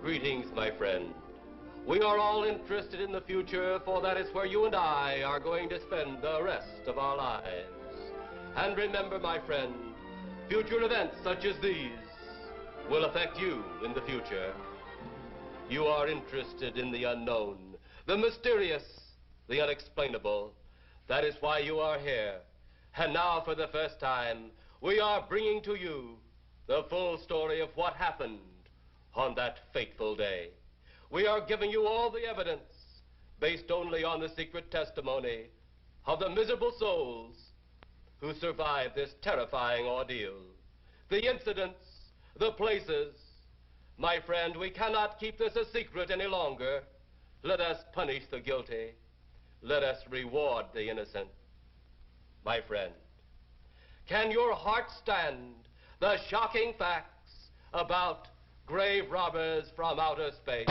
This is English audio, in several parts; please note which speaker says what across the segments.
Speaker 1: Greetings, my friend. We are all interested in the future, for that is where you and I are going to spend the rest of our lives. And remember, my friend, future events such as these will affect you in the future. You are interested in the unknown, the mysterious, the unexplainable. That is why you are here. And now, for the first time, we are bringing to you the full story of what happened on that fateful day. We are giving you all the evidence based only on the secret testimony of the miserable souls who survived this terrifying ordeal. The incidents, the places. My friend, we cannot keep this a secret any longer. Let us punish the guilty. Let us reward the innocent. My friend, can your heart stand the shocking facts about grave robbers from outer space?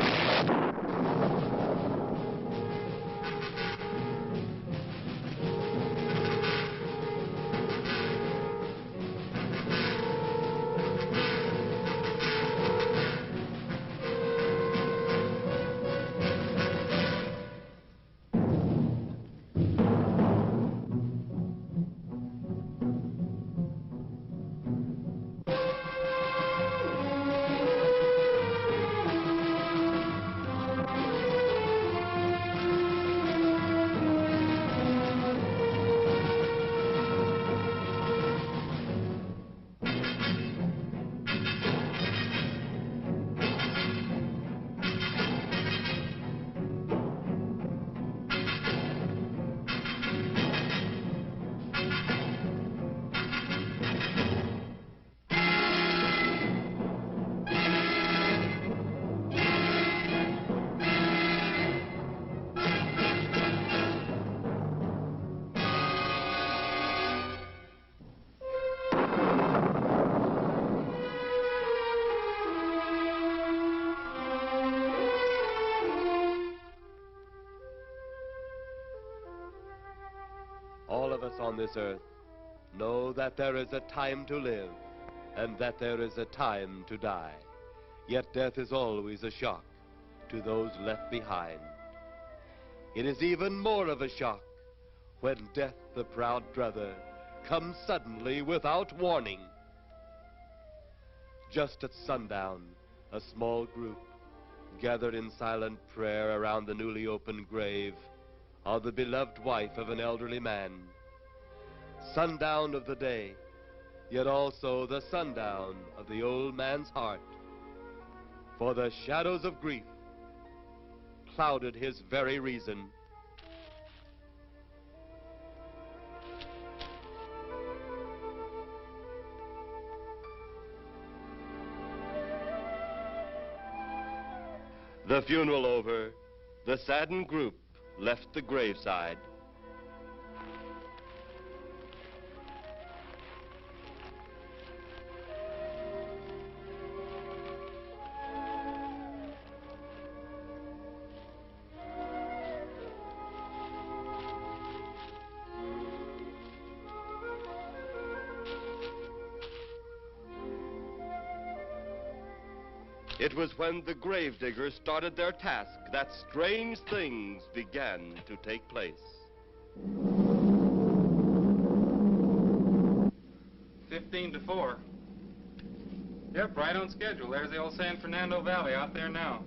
Speaker 1: All of us on this earth know that there is a time to live and that there is a time to die. Yet death is always a shock to those left behind. It is even more of a shock when death, the proud brother, comes suddenly without warning. Just at sundown, a small group gathered in silent prayer around the newly opened grave of the beloved wife of an elderly man. Sundown of the day, yet also the sundown of the old man's heart. For the shadows of grief clouded his very reason. The funeral over, the saddened group left the graveside. It was when the gravediggers started their task that strange things began to take place.
Speaker 2: 15-4. Yep, right on schedule. There's the old San Fernando Valley out there now.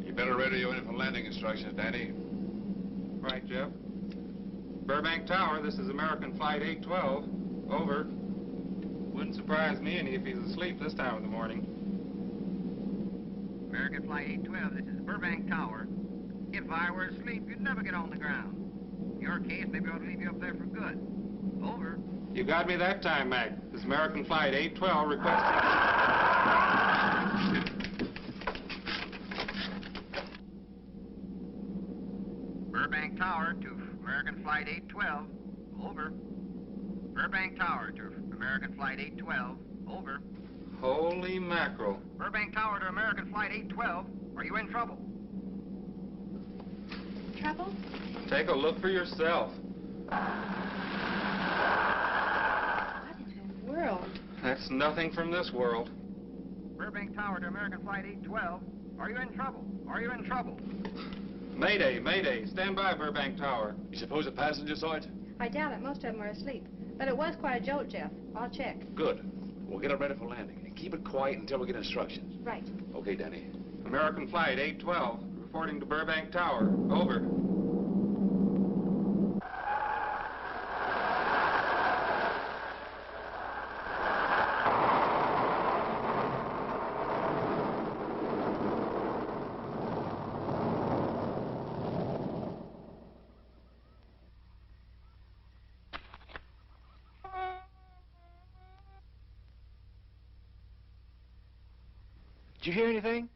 Speaker 3: You better radio in for landing instructions, Danny.
Speaker 2: Right, Jeff. Burbank Tower, this is American Flight 812. Over. Wouldn't surprise me any if he's asleep this time of the morning.
Speaker 4: American Flight 812, this is Burbank Tower. If I were asleep, you'd never get on the ground. In your case, maybe I ought to leave you up there for good. Over.
Speaker 2: You got me that time, Mac. This is American Flight 812 requesting...
Speaker 4: Burbank Tower to American Flight 812. Over. Burbank Tower to American Flight 812. Over.
Speaker 2: Holy mackerel.
Speaker 4: Burbank Tower to American Flight 812. Are you in trouble?
Speaker 5: Trouble?
Speaker 2: Take a look for yourself.
Speaker 5: What in the world?
Speaker 2: That's nothing from this world.
Speaker 4: Burbank Tower to American Flight 812. Are you in trouble? Are you in trouble?
Speaker 2: Mayday, mayday. Stand by, Burbank Tower.
Speaker 3: You suppose a passenger saw it?
Speaker 5: I doubt it. Most of them are asleep. But it was quite a jolt, Jeff. I'll check.
Speaker 3: Good. We'll get it ready for landing. And keep it quiet until we get instructions.
Speaker 5: Right.
Speaker 3: Okay, Danny.
Speaker 2: American Flight 812, reporting to Burbank Tower. Over.
Speaker 6: Did you hear anything?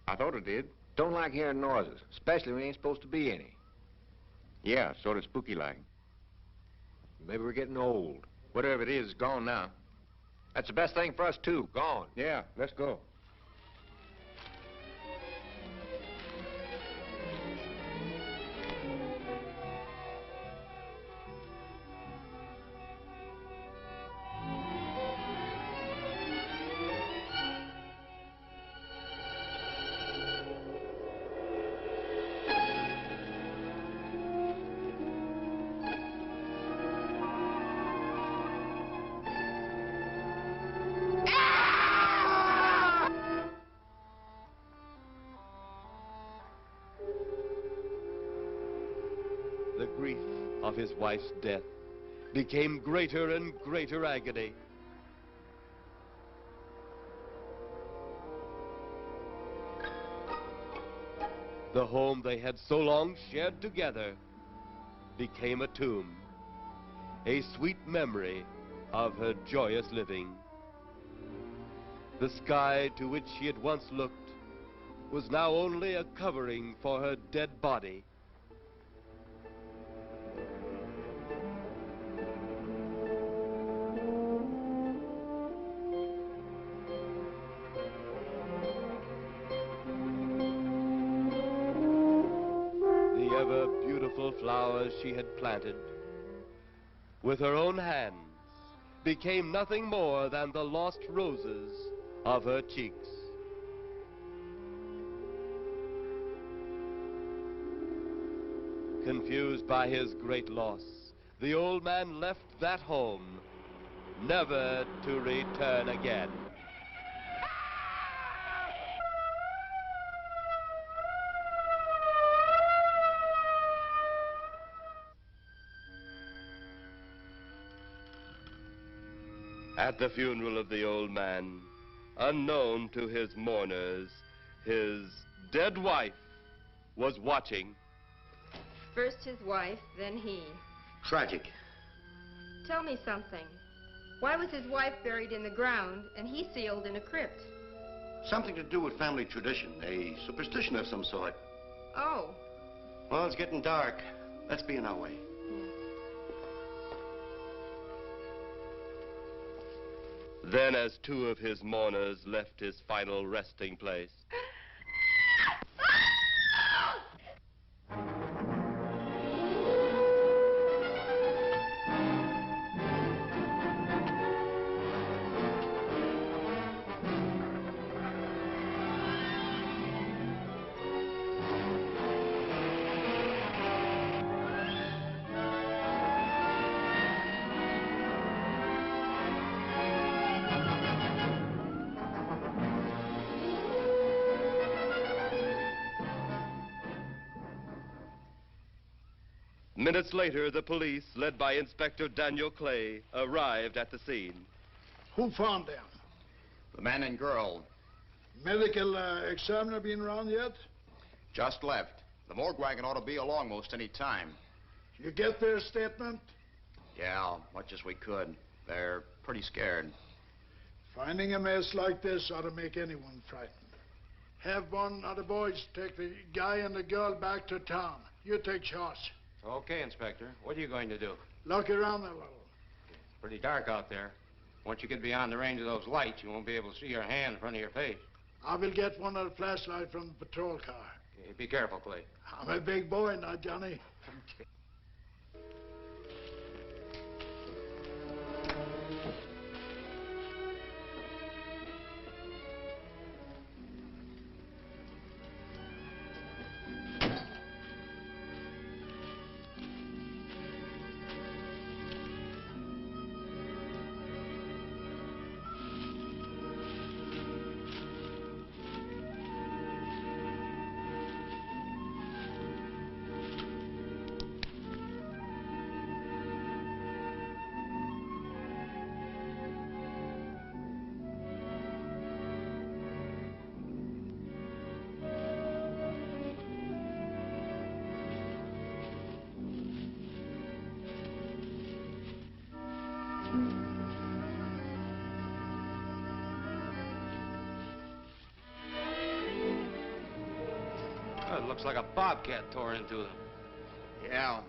Speaker 7: I thought it did. Don't like hearing noises, especially when there ain't supposed to be any. Yeah, sort of spooky-like. Maybe we're getting old. Whatever it is, it's gone now. That's the best thing for us, too. Gone. Yeah, let's go.
Speaker 1: The grief of his wife's death became greater and greater agony. The home they had so long shared together became a tomb, a sweet memory of her joyous living. The sky to which she had once looked was now only a covering for her dead body. Flowers she had planted with her own hands became nothing more than the lost roses of her cheeks. Confused by his great loss, the old man left that home, never to return again. At the funeral of the old man, unknown to his mourners, his dead wife was watching.
Speaker 8: First his wife, then he.
Speaker 9: Tragic.
Speaker 8: Tell me something. Why was his wife buried in the ground and he sealed in a crypt?
Speaker 9: Something to do with family tradition, a superstition of some sort.
Speaker 8: Oh.
Speaker 9: Well, it's getting dark. Let's be on our way.
Speaker 1: Then, as two of his mourners left his final resting place, minutes later, the police, led by Inspector Daniel Clay, arrived at the scene.
Speaker 10: Who found them?
Speaker 7: The man and girl.
Speaker 10: Medical examiner been around yet?
Speaker 7: Just left. The morgue wagon ought to be along most any time.
Speaker 10: You get their statement?
Speaker 7: Yeah, much as we could. They're pretty scared.
Speaker 10: Finding a mess like this ought to make anyone frightened. Have one of the boys take the guy and the girl back to town. You take charge.
Speaker 6: Okay, Inspector. What are you going to do?
Speaker 10: Look around a little.
Speaker 2: Pretty dark out there. Once you get beyond the range of those lights, you won't be able to see your hand in front of your face.
Speaker 10: I will get one of the flashlight from the patrol car.
Speaker 2: Okay, be careful, Clay.
Speaker 10: I'm a big boy now, Johnny.
Speaker 2: It looks like a Bobcat tore into them.
Speaker 9: Yeah.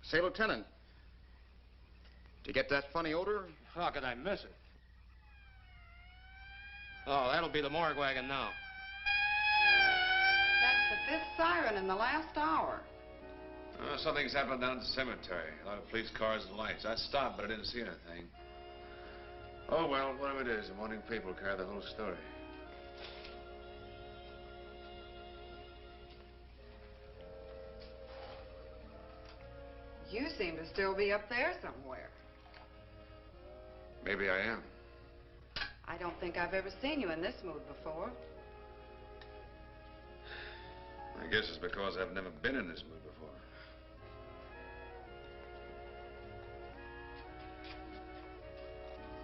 Speaker 9: Say, Lieutenant, did you get that funny odor?
Speaker 2: How could I miss it? Oh, that'll be the morgue wagon now.
Speaker 11: That's the 5th siren in the last hour.
Speaker 3: Something's happened down at the cemetery. A lot of police cars and lights. I stopped, but I didn't see anything. Oh, well, whatever it is, the morning paper will carry the whole story.
Speaker 11: You seem to still be up there somewhere.
Speaker 3: Maybe I am.
Speaker 11: I don't think I've ever seen you in this mood before.
Speaker 3: I guess it's because I've never been in this mood before.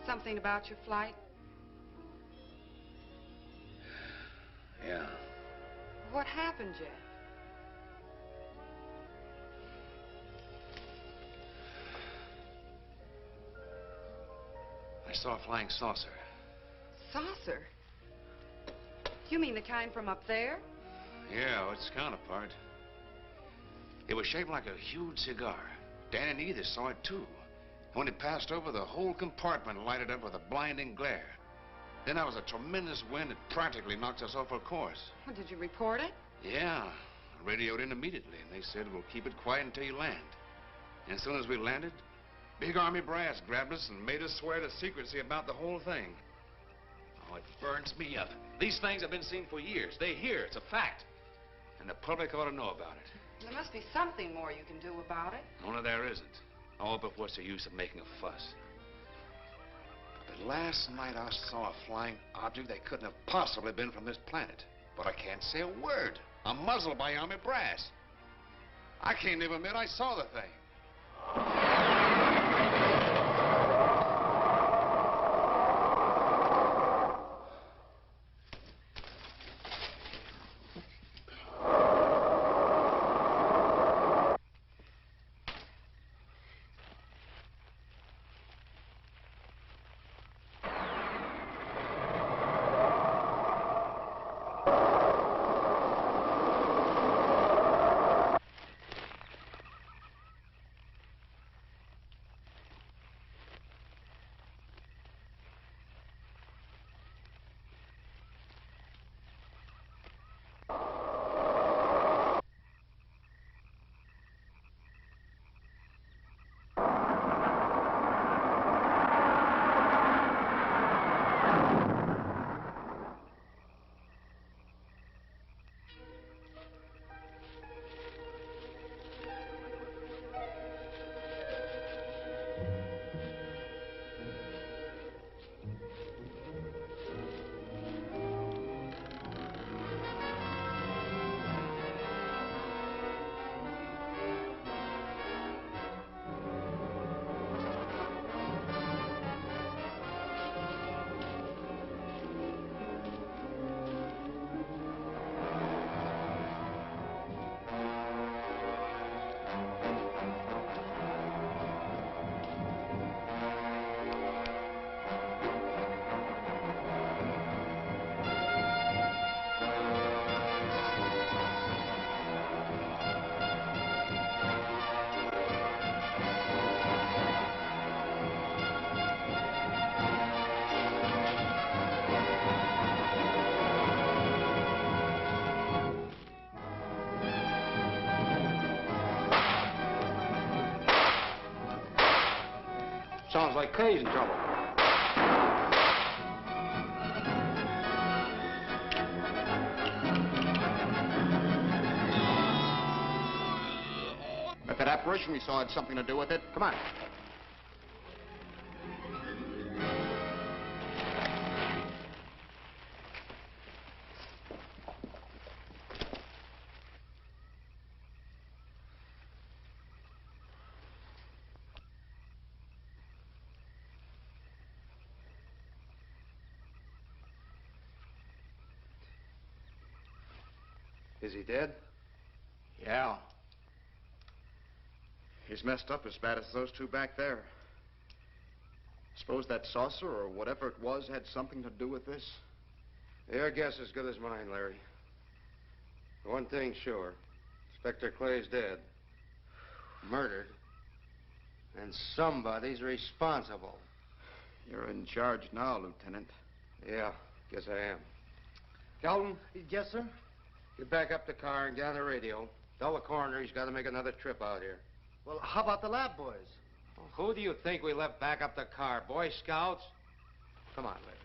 Speaker 11: Something about your flight?
Speaker 3: Yeah.
Speaker 11: What happened, Jeff?
Speaker 3: I saw a flying saucer.
Speaker 11: Saucer? You mean the kind from up there?
Speaker 3: Yeah, its counterpart. It was shaped like a huge cigar. Dan and Edith saw it, too. When it passed over, the whole compartment lighted up with a blinding glare. Then there was a tremendous wind that practically knocked us off our course.
Speaker 11: Well, did you report it?
Speaker 3: Yeah. I radioed in immediately, and they said, we'll keep it quiet until you land. And as soon as we landed, big army brass grabbed us and made us swear to secrecy about the whole thing. Oh, it burns me up. These things have been seen for years. They're here. It's a fact. And the public ought to know about it.
Speaker 11: There must be something more you can do about it.
Speaker 3: Only there isn't. Oh, but what's the use of making a fuss? But last night I saw a flying object that couldn't have possibly been from this planet. But I can't say a word. I'm muzzled by army brass. I can't even admit I saw the thing.
Speaker 7: Sounds like crazy trouble.
Speaker 9: If that apparition we saw had something to do with it, come on.
Speaker 7: Is he dead?
Speaker 9: Yeah. He's messed up as bad as those two back there. Suppose that saucer or whatever it was had something to do with this?
Speaker 7: Your guess is as good as mine, Larry. One thing's sure. Inspector Clay's dead. Murdered. And somebody's responsible.
Speaker 9: You're in charge now, Lieutenant.
Speaker 7: Yeah, guess I am.
Speaker 6: Galton? Yes, sir?
Speaker 7: Get back up the car and get on the radio. Tell the coroner he's got to make another trip out here.
Speaker 6: Well, how about the lab boys?
Speaker 7: Well, who do you think we left back up the car? Boy Scouts? Come on, Larry.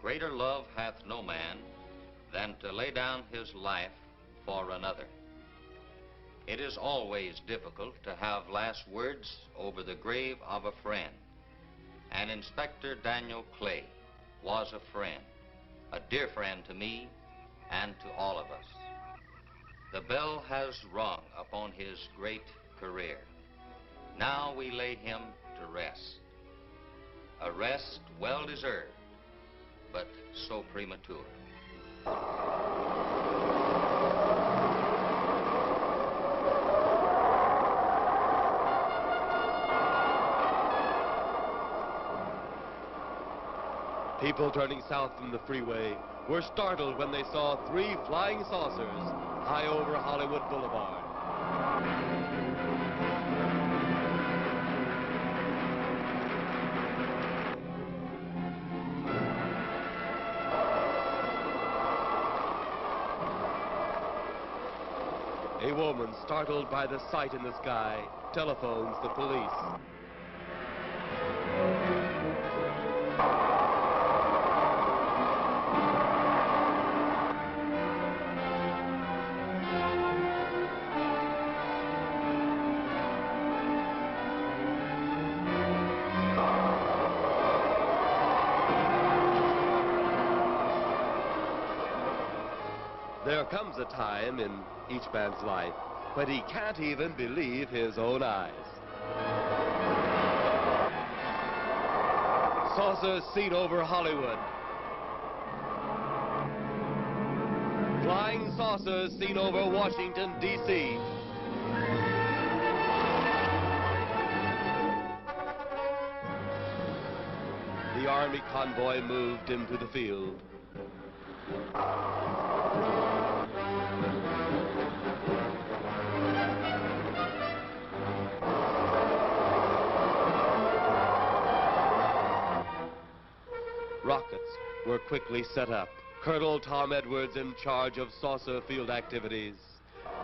Speaker 12: Greater love hath no man than to lay down his life for another. It is always difficult to have last words over the grave of a friend. And Inspector Daniel Clay was a friend, a dear friend to me and to all of us. The bell has rung upon his great career. Now we lay him to rest. A rest well deserved, but so premature.
Speaker 1: People turning south from the freeway were startled when they saw 3 flying saucers high over Hollywood Boulevard. A woman, startled by the sight in the sky, telephones the police. There comes a time in each man's life when he can't even believe his own eyes. Saucers seen over Hollywood. Flying saucers seen over Washington, DC. The Army convoy moved into the field. Rockets were quickly set up. Colonel Tom Edwards, in charge of saucer field activities,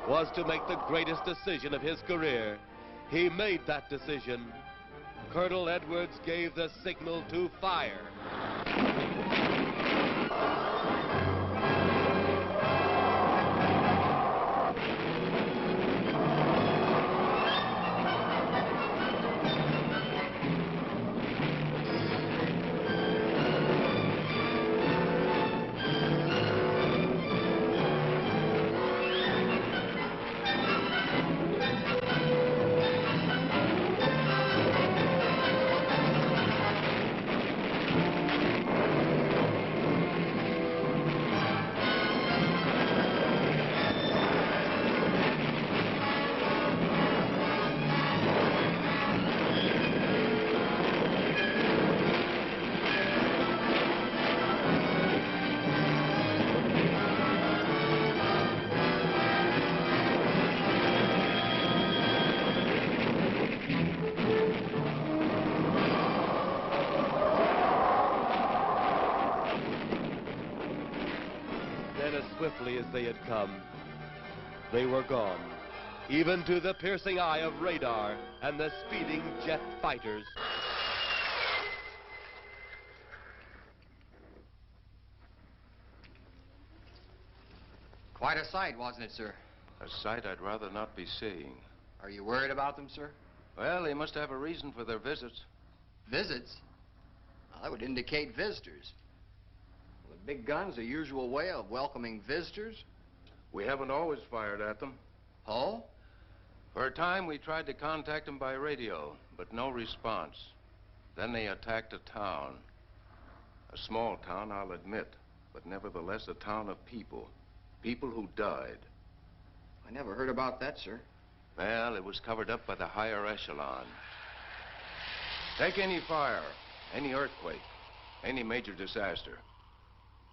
Speaker 1: was to make the greatest decision of his career. He made that decision. Colonel Edwards gave the signal to fire. Swiftly as they had come, they were gone, even to the piercing eye of radar and the speeding jet fighters.
Speaker 9: Quite a sight, wasn't it, sir?
Speaker 7: A sight I'd rather not be seeing.
Speaker 9: Are you worried about them, sir?
Speaker 7: Well, they must have a reason for their visits.
Speaker 9: Visits? Well, that would indicate visitors. Well, the big gun's the usual way of welcoming visitors.
Speaker 7: We haven't always fired at them.
Speaker 9: Oh?
Speaker 7: For a time, we tried to contact them by radio, but no response. Then they attacked a town. A small town, I'll admit, but nevertheless a town of people. People who died.
Speaker 9: I never heard about that, sir.
Speaker 7: Well, it was covered up by the higher echelon. Take any fire, any earthquake, any major disaster,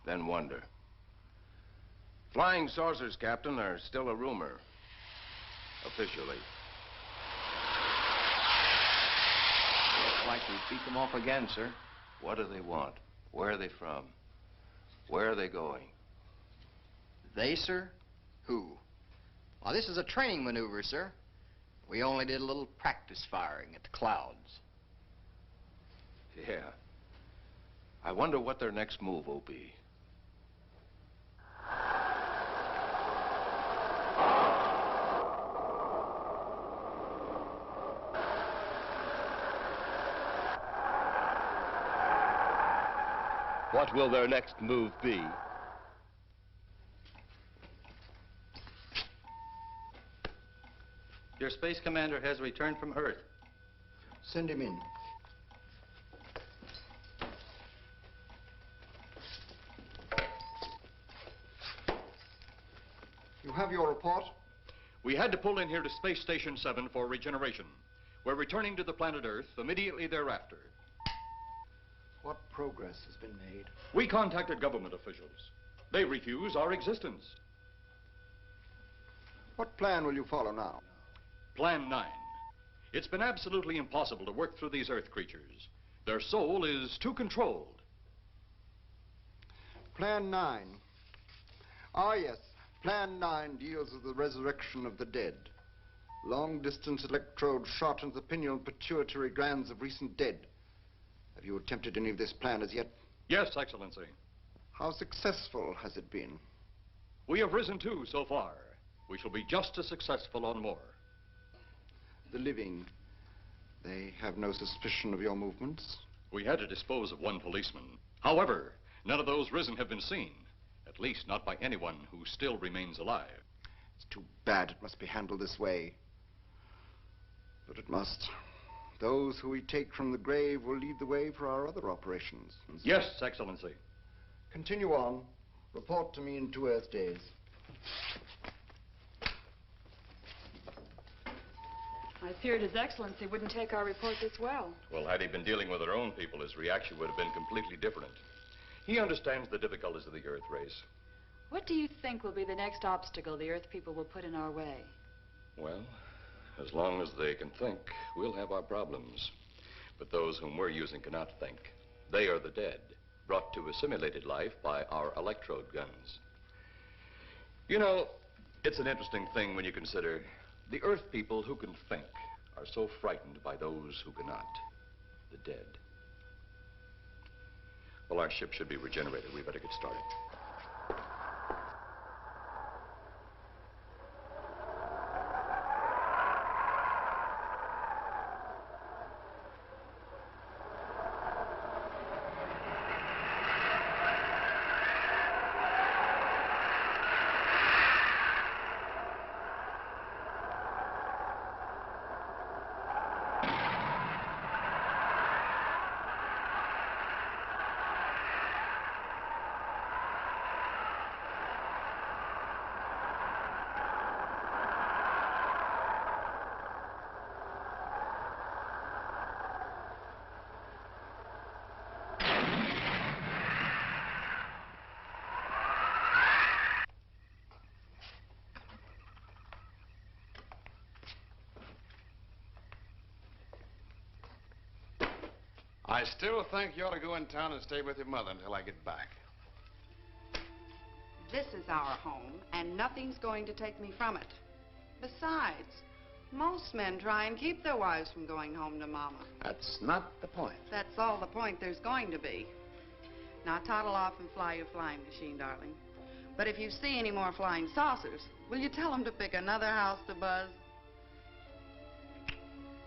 Speaker 7: then wonder. Flying saucers, Captain, are still a rumor. Officially.
Speaker 9: Looks like we beat them off again, sir.
Speaker 7: What do they want? Where are they from? Where are they going?
Speaker 9: They, sir? Who? Well, this is a training maneuver, sir. We only did a little practice firing at the clouds.
Speaker 7: Yeah. I wonder what their next move will be.
Speaker 1: What will their next move be?
Speaker 13: Your space commander has returned from Earth.
Speaker 6: Send him in. You have your report?
Speaker 14: We had to pull in here to Space Station 7 for regeneration. We're returning to the planet Earth immediately thereafter.
Speaker 6: What progress has been made?
Speaker 14: We contacted government officials. They refuse our existence.
Speaker 6: What plan will you follow now?
Speaker 14: Plan 9. It's been absolutely impossible to work through these Earth creatures. Their soul is too controlled.
Speaker 6: Plan 9. Ah, yes. Plan 9 deals with the resurrection of the dead. Long-distance electrode shot into the pineal pituitary glands of recent dead. Have you attempted any of this plan as yet?
Speaker 14: Yes, Excellency.
Speaker 6: How successful has it been?
Speaker 14: We have risen too so far. We shall be just as successful on more.
Speaker 6: The living, they have no suspicion of your movements?
Speaker 14: We had to dispose of one policeman. However, none of those risen have been seen. At least not by anyone who still remains alive.
Speaker 6: It's too bad it must be handled this way. But it must. Those who we take from the grave will lead the way for our other operations.
Speaker 14: Yes, Excellency.
Speaker 6: Continue on. Report to me in 2 Earth days.
Speaker 11: I feared His Excellency wouldn't take our report this well.
Speaker 14: Well, had he been dealing with our own people, his reaction would have been completely different. He understands the difficulties of the Earth race.
Speaker 11: What do you think will be the next obstacle the Earth people will put in our way?
Speaker 14: Well, as long as they can think, we'll have our problems. But those whom we're using cannot think. They are the dead, brought to a simulated life by our electrode guns. You know, it's an interesting thing when you consider the Earth people who can think are so frightened by those who cannot, the dead. Well, our ship should be regenerated. We better get started.
Speaker 3: I still think you ought to go in town and stay with your mother until I get back.
Speaker 11: This is our home, and nothing's going to take me from it. Besides, most men try and keep their wives from going home to Mama.
Speaker 3: That's not the point.
Speaker 11: That's all the point there's going to be. Now toddle off and fly your flying machine, darling. But if you see any more flying saucers, will you tell them to pick another house to buzz?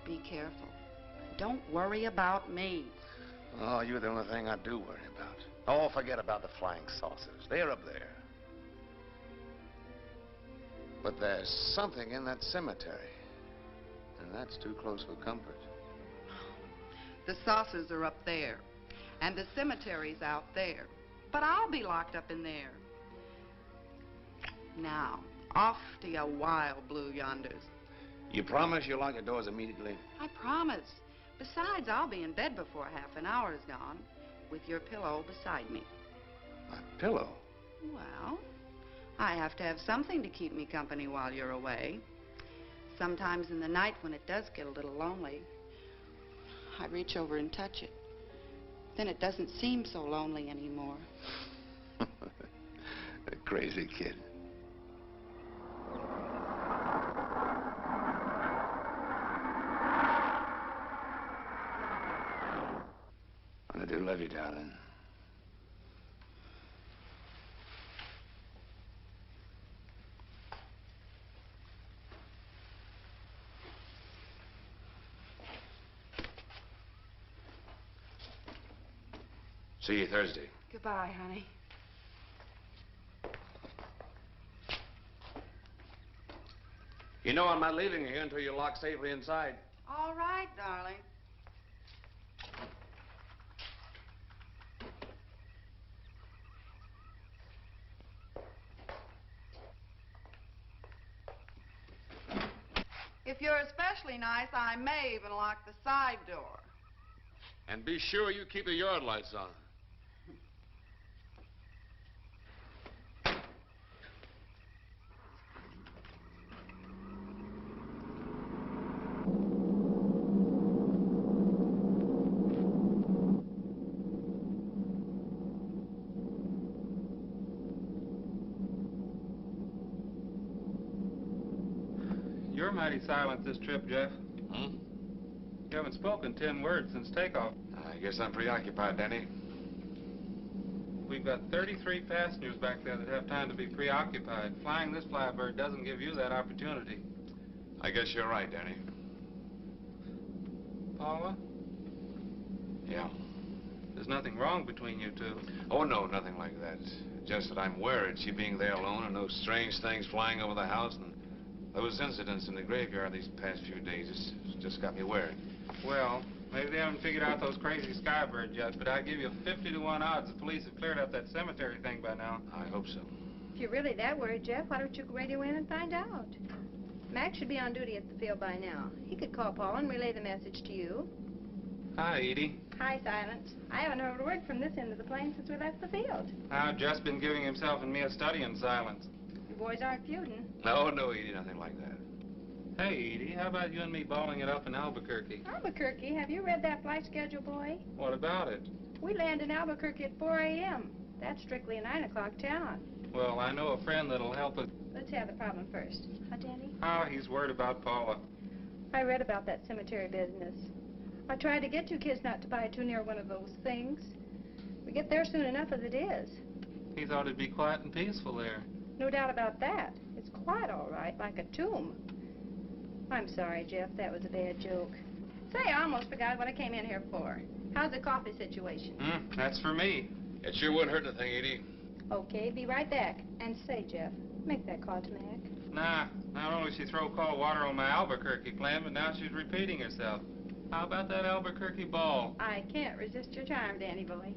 Speaker 11: Be careful. Don't worry about me.
Speaker 3: Oh, you're the only thing I do worry about. Oh, forget about the flying saucers. They're up there. But there's something in that cemetery. And that's too close for comfort.
Speaker 11: The saucers are up there, and the cemetery's out there. But I'll be locked up in there. Now, off to your wild blue yonders.
Speaker 3: You promise you'll lock your doors immediately?
Speaker 11: I promise. Besides, I'll be in bed before half an hour is gone, with your pillow beside me.
Speaker 3: My pillow?
Speaker 11: Well, I have to have something to keep me company while you're away. Sometimes in the night when it does get a little lonely, I reach over and touch it. Then it doesn't seem so lonely anymore.
Speaker 3: A crazy kid. I do love you, darling. See you Thursday.
Speaker 11: Goodbye, honey.
Speaker 3: You know I'm not leaving here until you're locked safely inside.
Speaker 11: All right, darling. If you're especially nice, I may even lock the side door.
Speaker 3: And be sure you keep the yard lights on.
Speaker 2: You're mighty silent this trip, Jeff.
Speaker 3: Hmm?
Speaker 2: You haven't spoken 10 words since takeoff.
Speaker 3: I guess I'm preoccupied, Danny.
Speaker 2: We've got 33 passengers back there that have time to be preoccupied. Flying this flybird doesn't give you that opportunity.
Speaker 3: I guess you're right, Danny.
Speaker 2: Paula?
Speaker 3: Yeah.
Speaker 2: There's nothing wrong between you two.
Speaker 3: Oh, no, nothing like that. Just that I'm worried, she being there alone and those strange things flying over the house and those incidents in the graveyard these past few days. It's just got me worried.
Speaker 2: Well, maybe they haven't figured out those crazy skybirds yet, but I'd give you 50 to 1 odds the police have cleared up that cemetery thing by now.
Speaker 3: I hope so.
Speaker 5: If you're really that worried, Jeff, why don't you radio in and find out? Mac should be on duty at the field by now. He could call Paul and relay the message to you.
Speaker 2: Hi, Edie.
Speaker 5: Hi, Silence. I haven't heard a word from this end of the plane since we left the field.
Speaker 2: I've just been giving himself and me a study in silence.
Speaker 5: You boys aren't feuding.
Speaker 3: No, Edie, nothing like that.
Speaker 2: Hey, Edie, how about you and me balling it up in Albuquerque?
Speaker 5: Albuquerque? Have you read that flight schedule, boy?
Speaker 2: What about it?
Speaker 5: We land in Albuquerque at 4 a.m. That's strictly a 9 o'clock town.
Speaker 2: Well, I know a friend that'll help us.
Speaker 5: Let's have the problem first. Huh, Danny?
Speaker 2: Oh, he's worried about Paula.
Speaker 5: I read about that cemetery business. I tried to get you kids not to buy too near one of those things. We get there soon enough as it is.
Speaker 2: He thought it'd be quiet and peaceful there.
Speaker 5: No doubt about that. It's quiet, all right, like a tomb. I'm sorry, Jeff. That was a bad joke. Say, I almost forgot what I came in here for. How's the coffee situation?
Speaker 2: That's for me.
Speaker 3: It sure wouldn't hurt anything, Edie.
Speaker 5: Okay, be right back. And say, Jeff, make that call to Mac.
Speaker 2: Nah, not only she throw cold water on my Albuquerque plan, but now she's repeating herself. How about that Albuquerque ball?
Speaker 5: I can't resist your charm, Danny boy.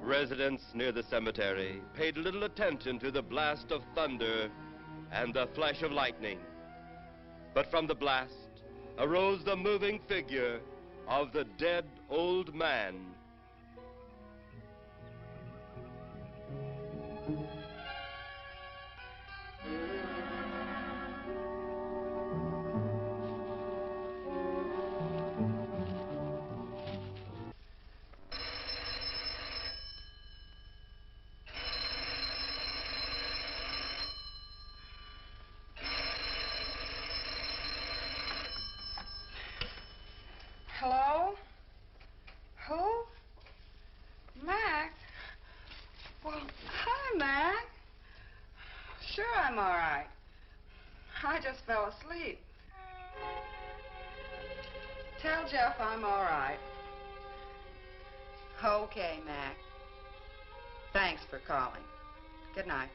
Speaker 1: Residents near the cemetery paid little attention to the blast of thunder and the flash of lightning. But from the blast arose the moving figure of the dead old man.
Speaker 11: just fell asleep. Tell Jeff I'm all right. Okay, Mac. Thanks for calling. Good night.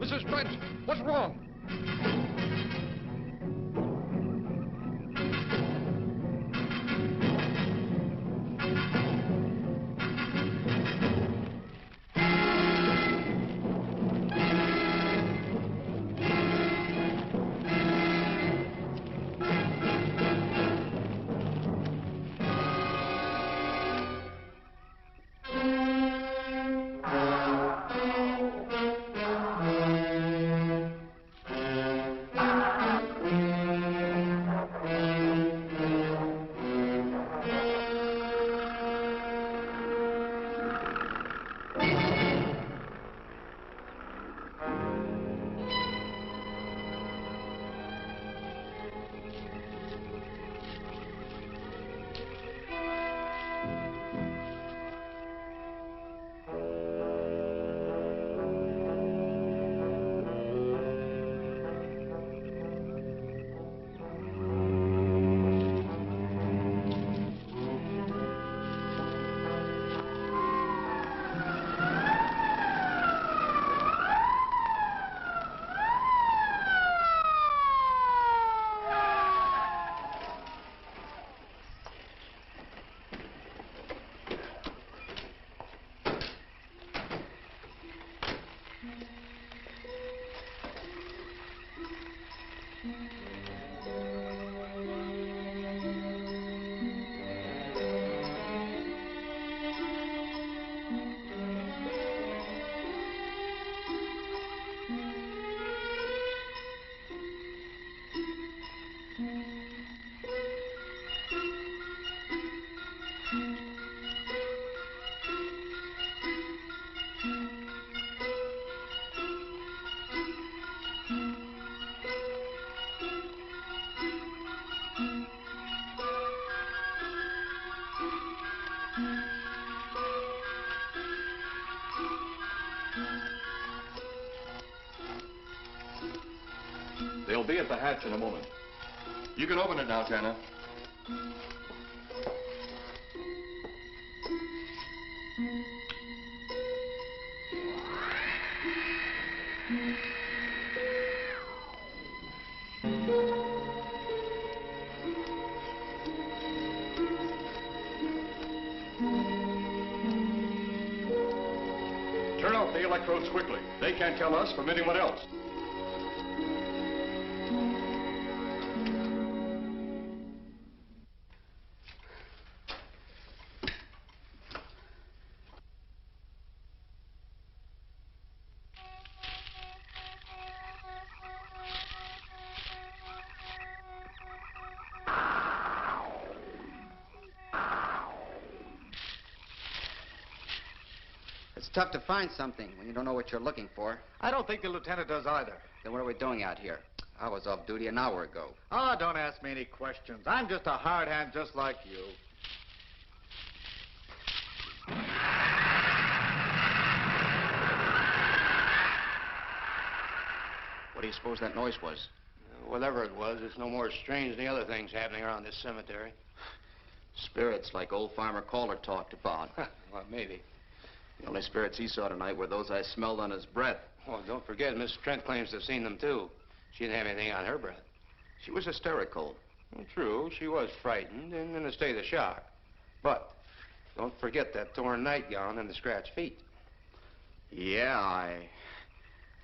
Speaker 7: Mrs. Trent, what's wrong?
Speaker 14: They'll be at the hatch in a moment. You can open it now, Tanner. Turn off the electrodes quickly. They can't tell us from anyone else.
Speaker 9: It's tough to find something when you don't know what you're looking for.
Speaker 15: I don't think the lieutenant does either.
Speaker 9: Then what are we doing out here? I was off duty an hour ago.
Speaker 15: Oh, don't ask me any questions. I'm just a hard hand just like you.
Speaker 9: What do you suppose that noise was?
Speaker 16: Whatever it was, it's no more strange than the other things happening around this cemetery.
Speaker 9: Spirits like old Farmer Caller talked about.
Speaker 16: Well, maybe.
Speaker 9: The only spirits he saw tonight were those I smelled on his breath.
Speaker 16: Oh, don't forget, Miss Trent claims to have seen them, too. She didn't have anything on her breath.
Speaker 9: She was hysterical.
Speaker 16: Well, true, she was frightened and in a state of shock. But don't forget that torn nightgown and the scratched feet.
Speaker 9: Yeah, I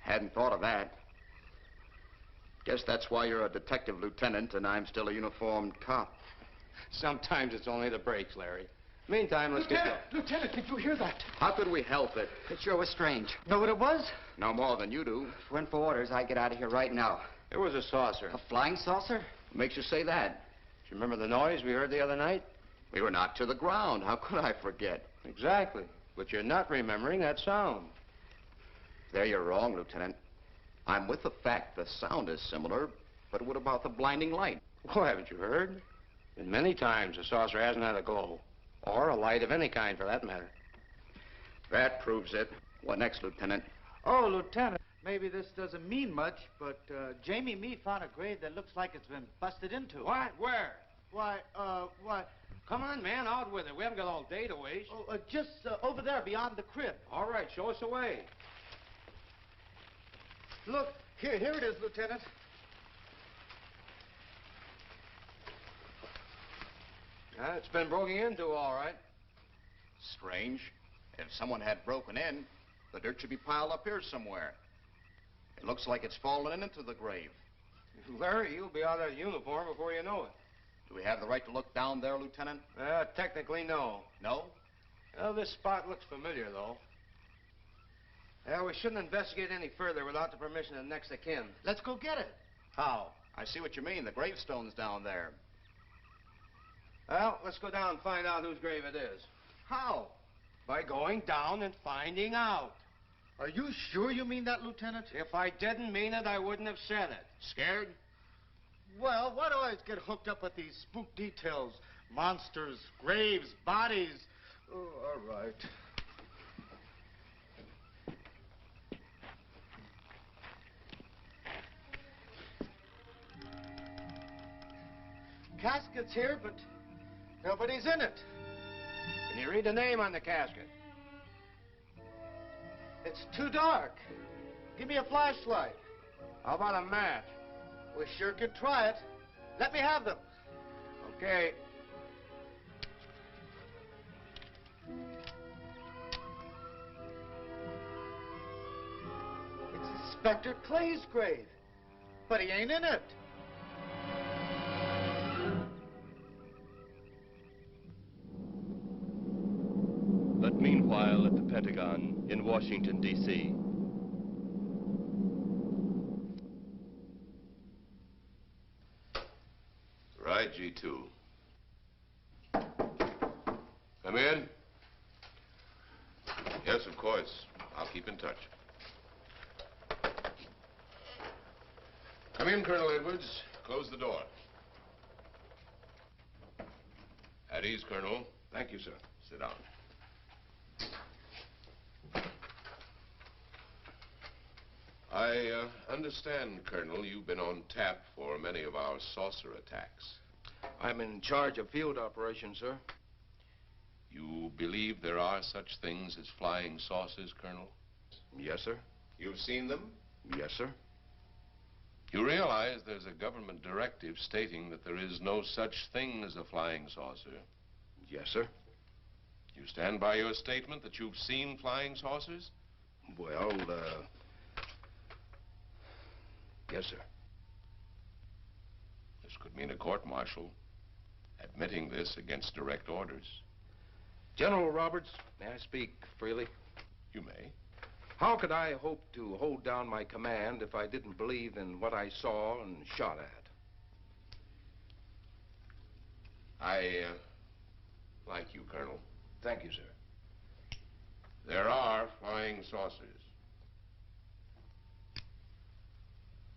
Speaker 9: hadn't thought of that. Guess that's why you're a detective lieutenant and I'm still a uniformed cop.
Speaker 16: Sometimes it's only the brakes, Larry. Meantime, let's get going.
Speaker 15: Lieutenant, did you hear that?
Speaker 9: How could we help it? It sure was strange.
Speaker 15: Know what it was?
Speaker 9: No more than you do. If it went for orders, I'd get out of here right now.
Speaker 16: It was a saucer.
Speaker 9: A flying saucer? What makes you say that?
Speaker 16: Do you remember the noise we heard the other night?
Speaker 9: We were knocked to the ground. How could I forget?
Speaker 16: Exactly. But you're not remembering that sound.
Speaker 9: There you're wrong, Lieutenant. I'm with the fact the sound is similar, but what about the blinding light?
Speaker 16: Oh, haven't you heard? And many times the saucer hasn't had a glow. Or a light of any kind, for that matter.
Speaker 9: That proves it. What next, Lieutenant?
Speaker 15: Oh, Lieutenant, maybe this doesn't mean much, but Jamie and me found a grave that looks like it's been busted into.
Speaker 16: What? Where?
Speaker 15: Why?
Speaker 16: Come on, man, out with it. We haven't got all day to waste.
Speaker 15: Oh, just over there beyond the crib.
Speaker 16: All right, show us the way.
Speaker 15: Look, here it is, Lieutenant.
Speaker 16: It's been broken into, all right.
Speaker 9: Strange. If someone had broken in, the dirt should be piled up here somewhere. It looks like it's fallen into the grave.
Speaker 16: Larry, you'll be out of uniform before you know it.
Speaker 9: Do we have the right to look down there, Lieutenant?
Speaker 16: Technically, no.
Speaker 9: No?
Speaker 16: Well, this spot looks familiar, though. We shouldn't investigate any further without the permission of next of kin.
Speaker 15: Let's go get it.
Speaker 9: How? I see what you mean. The gravestone's down there.
Speaker 16: Well, let's go down and find out whose grave it is.
Speaker 15: How?
Speaker 16: By going down and finding out.
Speaker 15: Are you sure you mean that, Lieutenant?
Speaker 16: If I didn't mean it, I wouldn't have said it.
Speaker 9: Scared?
Speaker 15: Well, why do I always get hooked up with these spook details? Monsters, graves, bodies. Oh, all right. Casket's here, but nobody's in it.
Speaker 16: Can you read the name on the casket?
Speaker 15: It's too dark. Give me a flashlight.
Speaker 16: How about a match?
Speaker 15: We sure could try it. Let me have them.
Speaker 16: Okay.
Speaker 15: Inspector Clay's grave. But he ain't in it.
Speaker 1: But meanwhile, at the Pentagon in Washington, D.C.
Speaker 17: Right, G2. Come in. Yes, of course. I'll keep in touch. Come in, Colonel Edwards. Close the door. At ease, Colonel.
Speaker 3: Thank you, sir.
Speaker 17: Sit down. I understand, Colonel, you've been on tap for many of our saucer attacks.
Speaker 16: I'm in charge of field operations, sir.
Speaker 17: You believe there are such things as flying saucers, Colonel?
Speaker 16: Yes, sir.
Speaker 17: You've seen them?
Speaker 16: Yes, sir.
Speaker 17: You realize there's a government directive stating that there is no such thing as a flying saucer?
Speaker 16: Yes, sir.
Speaker 17: You stand by your statement that you've seen flying saucers?
Speaker 16: Well, yes, sir.
Speaker 17: This could mean a court-martial, admitting this against direct orders.
Speaker 16: General Roberts, may I speak freely?
Speaker 17: You may.
Speaker 16: How could I hope to hold down my command if I didn't believe in what I saw and shot at?
Speaker 17: I like you, Colonel.
Speaker 16: Thank you, sir.
Speaker 17: There are flying saucers.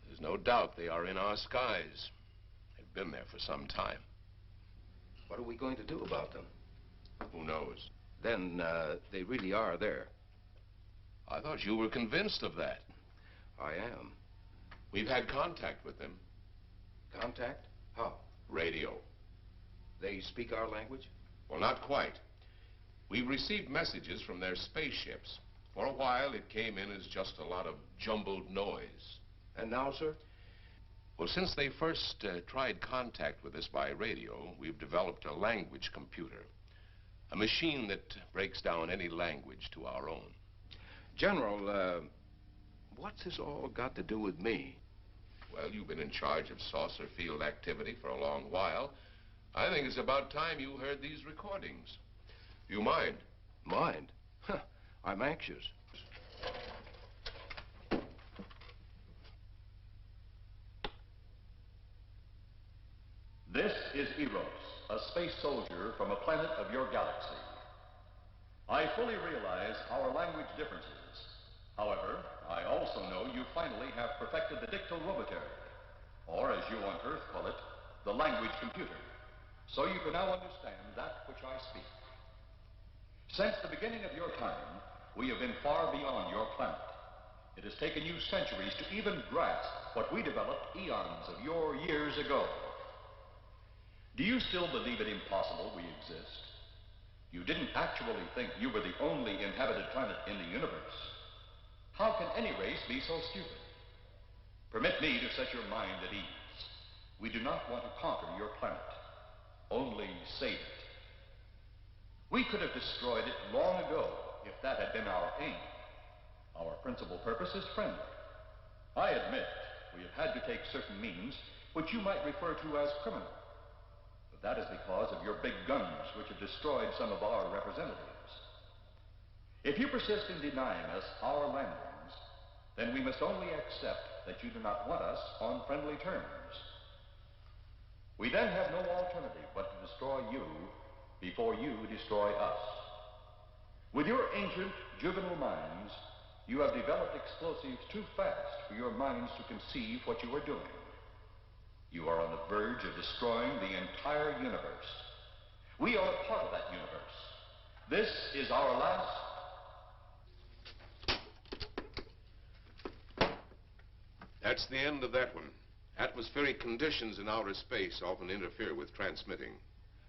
Speaker 17: There's no doubt they are in our skies. They've been there for some time.
Speaker 16: What are we going to do about them?
Speaker 17: Who knows?
Speaker 16: Then, they really are there.
Speaker 17: I thought you were convinced of that.
Speaker 16: I am.
Speaker 17: We've had contact with them.
Speaker 16: Contact? How?
Speaker 17: Radio.
Speaker 16: They speak our language?
Speaker 17: Well, not quite. We've received messages from their spaceships. For a while, it came in as just a lot of jumbled noise.
Speaker 16: And now, sir?
Speaker 17: Well, since they first tried contact with us by radio, we've developed a language computer. A machine that breaks down any language to our own.
Speaker 16: General, what's this all got to do with me?
Speaker 17: Well, you've been in charge of saucer field activity for a long while. I think it's about time you heard these recordings. Do you mind?
Speaker 16: Mind? Huh, I'm anxious.
Speaker 18: This is Eros, a space soldier from a planet of your galaxy. I fully realize our language differences. However, I also know you finally have perfected the dictal robotary, or as you on Earth call it, the language computer. So you can now understand that which I speak. Since the beginning of your time, we have been far beyond your planet. It has taken you centuries to even grasp what we developed eons of your years ago. Do you still believe it impossible we exist? You didn't actually think you were the only inhabited planet in the universe. How can any race be so stupid? Permit me to set your mind at ease. We do not want to conquer your planet, only save it. We could have destroyed it long ago if that had been our aim. Our principal purpose is friendly. I admit we have had to take certain means which you might refer to as criminal. But that is because of your big guns which have destroyed some of our representatives. If you persist in denying us our landings, then we must only accept that you do not want us on friendly terms. We then have no alternative but to destroy you before you destroy us. With your ancient, juvenile minds, you have developed explosives too fast for your minds to conceive what you are doing. You are on the verge of destroying the entire universe. We are a part of that universe. This is our last...
Speaker 17: That's the end of that one. Atmospheric conditions in outer space often interfere with transmitting.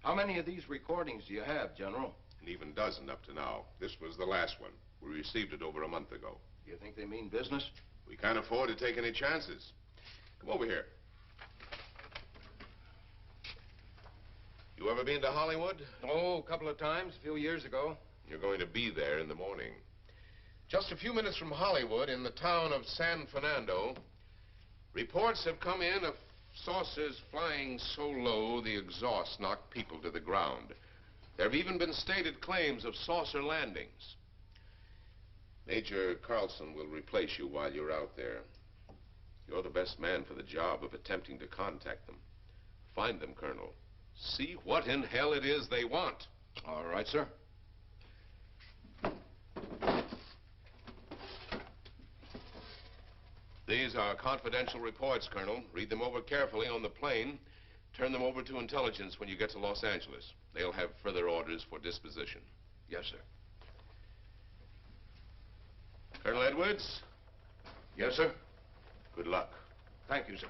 Speaker 16: How many of these recordings do you have, General?
Speaker 17: An even dozen up to now. This was the last one. We received it over a month ago.
Speaker 16: Do you think they mean business?
Speaker 17: We can't afford to take any chances. Come over here. You ever been to Hollywood?
Speaker 16: Oh, a couple of times, a few years ago.
Speaker 17: You're going to be there in the morning. Just a few minutes from Hollywood, in the town of San Fernando, reports have come in of saucers flying so low the exhaust knocked people to the ground. There have even been stated claims of saucer landings. Major Carlson will replace you while you're out there. You're the best man for the job of attempting to contact them. Find them, Colonel. See what in hell it is they want.
Speaker 14: All right, sir.
Speaker 17: These are confidential reports, Colonel. Read them over carefully on the plane. Turn them over to intelligence when you get to Los Angeles. They'll have further orders for disposition.
Speaker 14: Yes, sir.
Speaker 17: Colonel Edwards?
Speaker 14: Yes, sir.
Speaker 17: Good luck.
Speaker 14: Thank you, sir.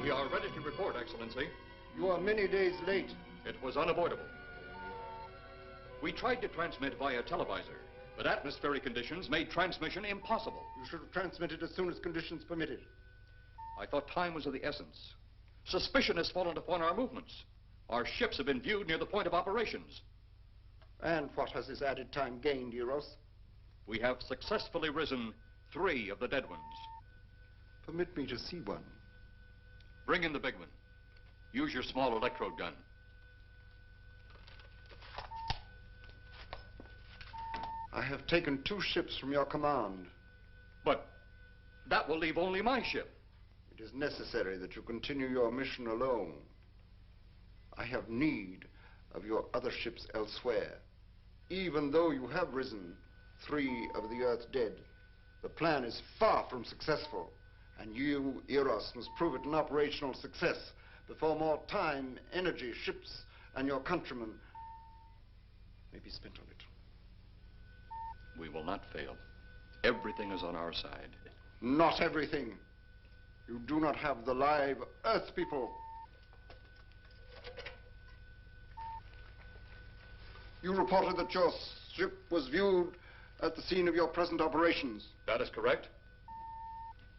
Speaker 18: We are ready to report, Excellency.
Speaker 6: You are many days late.
Speaker 18: It was unavoidable. We tried to transmit via televisor, but atmospheric conditions made transmission impossible.
Speaker 6: You should have transmitted as soon as conditions permitted.
Speaker 18: I thought time was of the essence. Suspicion has fallen upon our movements. Our ships have been viewed near the point of operations.
Speaker 6: And what has this added time gained, Eros?
Speaker 18: We have successfully risen 3 of the dead ones.
Speaker 6: Permit me to see one.
Speaker 18: Bring in the big one. Use your small electrode gun.
Speaker 6: I have taken 2 ships from your command.
Speaker 18: But that will leave only my ship.
Speaker 6: It is necessary that you continue your mission alone. I have need of your other ships elsewhere. Even though you have risen 3 of the Earth's dead, the plan is far from successful. And you, Eros, must prove it an operational success before more time, energy, ships, and your countrymen may be spent on it.
Speaker 18: We will not fail. Everything is on our side.
Speaker 6: Not everything. You do not have the live Earth people. You reported that your ship was viewed at the scene of your present operations.
Speaker 18: That is correct.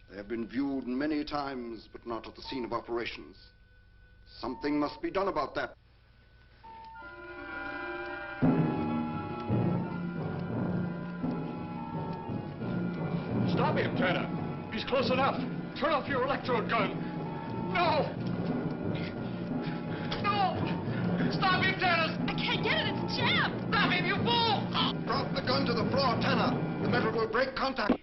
Speaker 6: They have been viewed many times, but not at the scene of operations. Something must be done about that.
Speaker 18: Stop him, Turner. He's close enough. Turn off your electrode gun. No! No! Stop him, Turner!
Speaker 19: I can't get it. It's jammed.
Speaker 18: Stop him, you fool!
Speaker 6: Drop the gun to the floor, Tanner. The metal will break contact.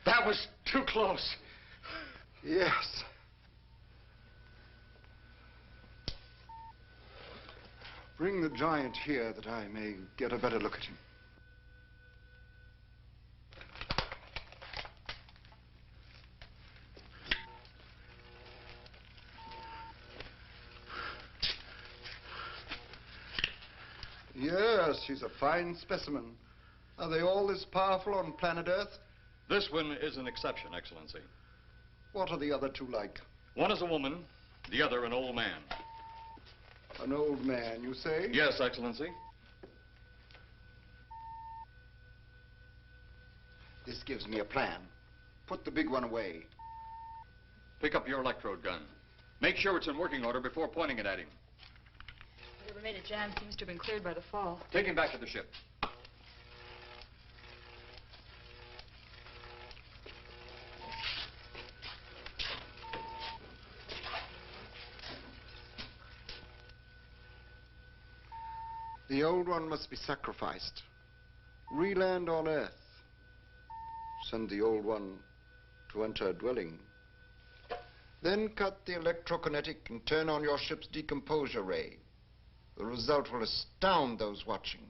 Speaker 18: That was too close.
Speaker 6: Yes. Bring the giant here that I may get a better look at him. Yes, he's a fine specimen. Are they all this powerful on planet Earth?
Speaker 18: This one is an exception, Excellency.
Speaker 6: What are the other 2 like?
Speaker 18: One is a woman, the other an old man.
Speaker 6: An old man, you say?
Speaker 18: Yes, Excellency.
Speaker 6: This gives me a plan. Put the big one away.
Speaker 18: Pick up your electrode gun. Make sure it's in working order before pointing it at him.
Speaker 19: Whatever made it jam seems to have been cleared by the fall.
Speaker 18: Take him back to the ship.
Speaker 6: The old one must be sacrificed. Re-land on Earth. Send the old one to enter a dwelling. Then cut the electrokinetic and turn on your ship's decomposure ray. The result will astound those watching.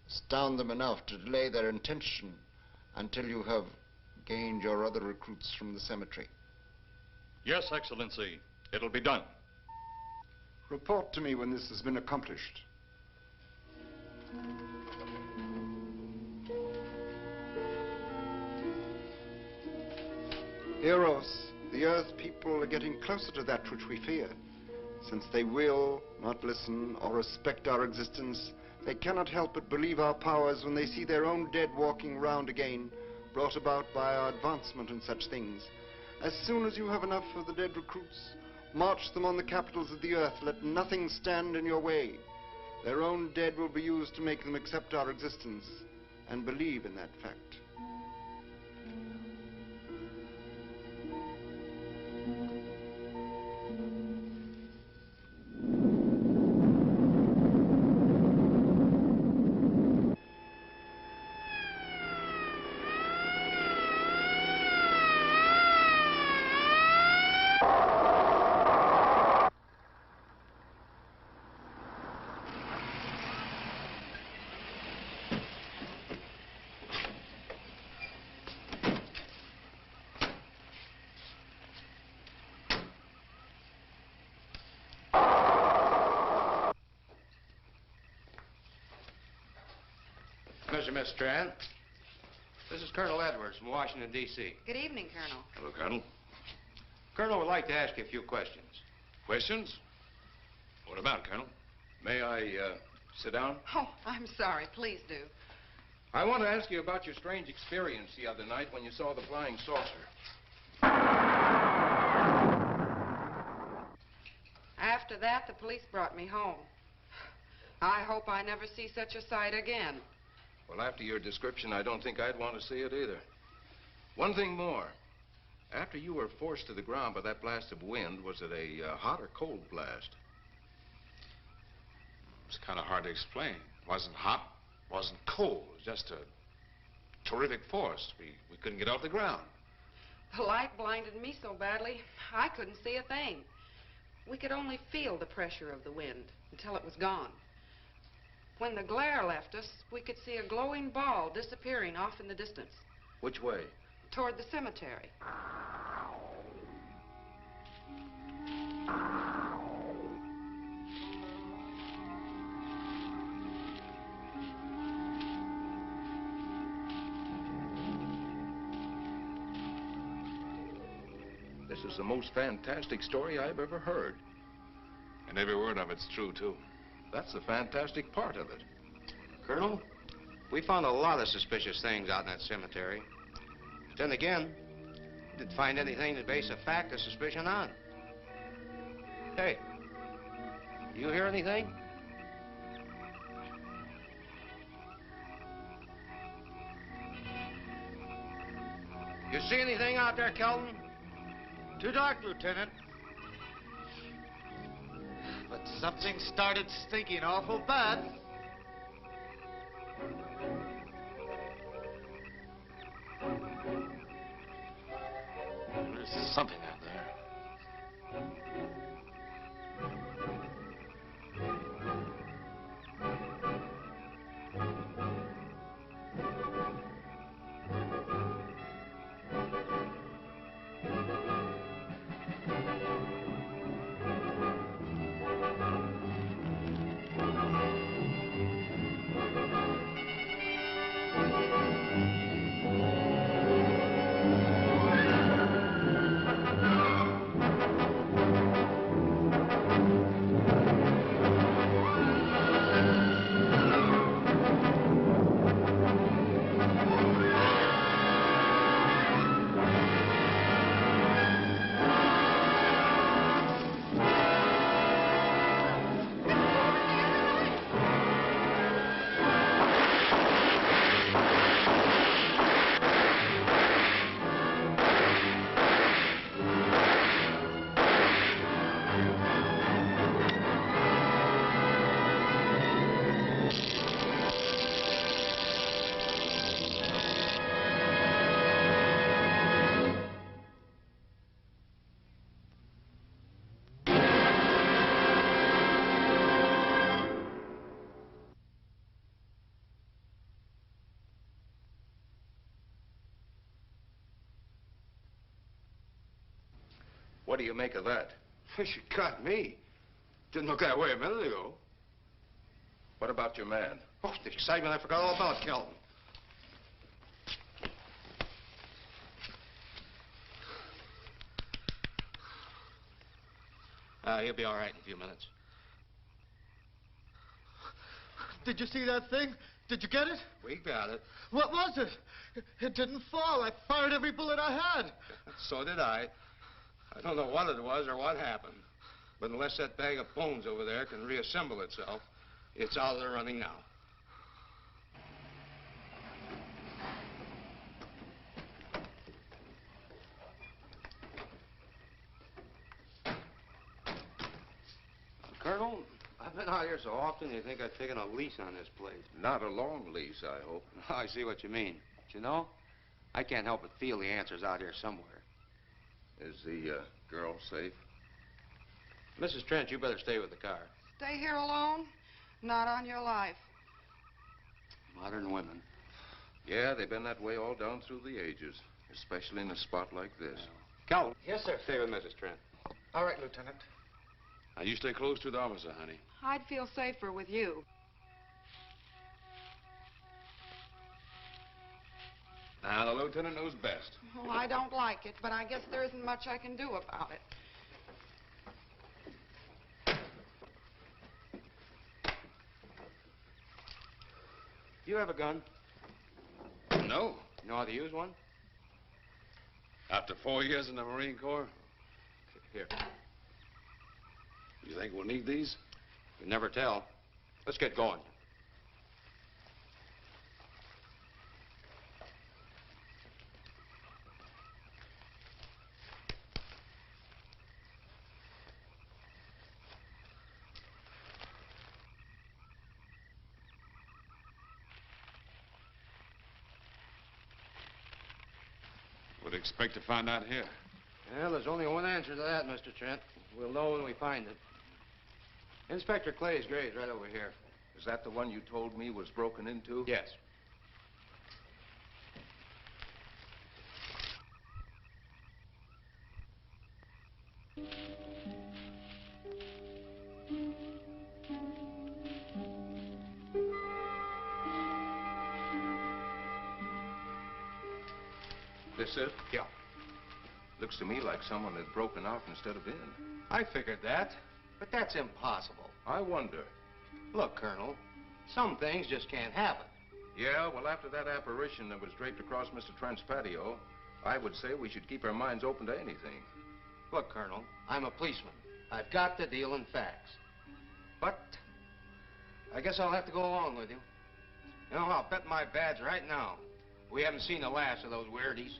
Speaker 6: Astound them enough to delay their intention until you have gained your other recruits from the cemetery.
Speaker 18: Yes, Excellency. It'll be done.
Speaker 6: Report to me when this has been accomplished. Eros, the Earth people are getting closer to that which we fear. Since they will not listen or respect our existence, they cannot help but believe our powers when they see their own dead walking round again, brought about by our advancement and such things. As soon as you have enough of the dead recruits, march them on the capitals of the earth. Let nothing stand in your way. Their own dead will be used to make them accept our existence and believe in that fact.
Speaker 16: Mr. Miss Strand. This is Colonel Edwards from Washington, D.C.
Speaker 11: Good evening, Colonel.
Speaker 3: Hello, Colonel.
Speaker 16: Colonel would like to ask you a few questions.
Speaker 3: Questions? What about, Colonel? May I, sit down?
Speaker 11: Oh, I'm sorry. Please do.
Speaker 16: I want to ask you about your strange experience the other night when you saw the flying saucer.
Speaker 11: After that, the police brought me home. I hope I never see such a sight again.
Speaker 16: Well, after your description, I don't think I'd want to see it either. One thing more. After you were forced to the ground by that blast of wind, was it a hot or cold blast?
Speaker 3: It's kind of hard to explain. It wasn't hot, wasn't cold. It was just a terrific force. We couldn't get off the ground.
Speaker 11: The light blinded me so badly, I couldn't see a thing. We could only feel the pressure of the wind until it was gone. When the glare left us, we could see a glowing ball disappearing off in the distance.
Speaker 16: Which way?
Speaker 11: Toward the cemetery.
Speaker 16: This is the most fantastic story I've ever heard.
Speaker 3: And every word of it's true, too.
Speaker 16: That's the fantastic part of it.
Speaker 9: Colonel, we found a lot of suspicious things out in that cemetery. Then again, we didn't find anything to base a fact or suspicion on. Hey, you hear anything? You see anything out there, Kelton?
Speaker 15: Too dark, Lieutenant. But something started stinking awful bad.
Speaker 3: There's something out there.
Speaker 16: What do you make of that?
Speaker 9: You caught me.
Speaker 3: Didn't look that way a minute ago.
Speaker 16: What about your man?
Speaker 9: Oh, the excitement, I forgot all about Kelton. He'll be all right in a few minutes.
Speaker 15: Did you see that thing? Did you get it?
Speaker 9: We got it.
Speaker 15: What was it? It didn't fall. I fired every bullet I had.
Speaker 9: So did I. I don't know what it was or what happened. But unless that bag of bones over there can reassemble itself, it's out of the running now. Colonel, I've been out here so often, you think I've taken a lease on this place.
Speaker 16: Not a long lease, I hope.
Speaker 9: I see what you mean. But you know, I can't help but feel the answer's out here somewhere.
Speaker 16: Is the girl safe?
Speaker 9: Mrs. Trent, you better stay with the car.
Speaker 11: Stay here alone? Not on your life.
Speaker 9: Modern women.
Speaker 16: Yeah, they've been that way all down through the ages, especially in a spot like this.
Speaker 9: Calvin.
Speaker 3: Yes, sir.
Speaker 9: Stay with Mrs. Trent.
Speaker 15: All right, Lieutenant.
Speaker 3: Now, you stay close to the officer, honey.
Speaker 11: I'd feel safer with you.
Speaker 3: Now, the lieutenant knows best.
Speaker 11: Well, I don't like it, but I guess there isn't much I can do about it.
Speaker 9: You have a gun?
Speaker 3: No.
Speaker 9: You know how to use one?
Speaker 3: After 4 years in the Marine Corps?
Speaker 9: Here.
Speaker 3: You think we'll need these?
Speaker 9: You never tell. Let's get going.
Speaker 3: What do you expect to find out here?
Speaker 9: Well, there's only one answer to that, Mr. Trent. We'll know when we find it. Inspector Clay's grave's right over here.
Speaker 16: Is that the one you told me was broken into?
Speaker 9: Yes.
Speaker 16: This it?
Speaker 9: Yeah.
Speaker 16: Looks to me like someone had broken out instead of in.
Speaker 9: I figured that, but that's impossible.
Speaker 16: I wonder.
Speaker 9: Look, Colonel, some things just can't happen.
Speaker 16: Yeah, well, after that apparition that was draped across Mr. Trent's patio, I would say we should keep our minds open to anything.
Speaker 9: Look, Colonel, I'm a policeman. I've got to deal in facts. But I guess I'll have to go along with you. You know, I'll bet my badge right now we haven't seen the last of those weirdies.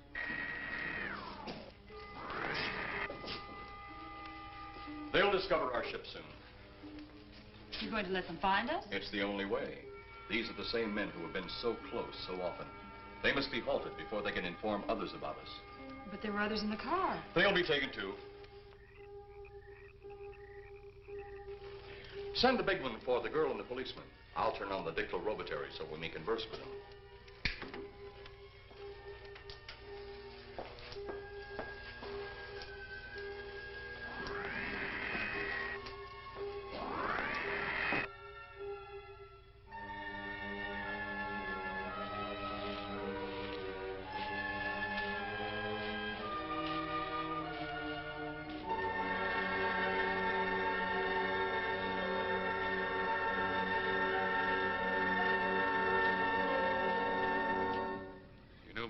Speaker 18: They'll discover our ship soon.
Speaker 19: You're going to let them find us?
Speaker 18: It's the only way. These are the same men who have been so close so often. They must be halted before they can inform others about us.
Speaker 19: But there were others in the car.
Speaker 18: They'll be taken too. Send the big one for the girl and the policeman. I'll turn on the dictorobatary so we may converse with them.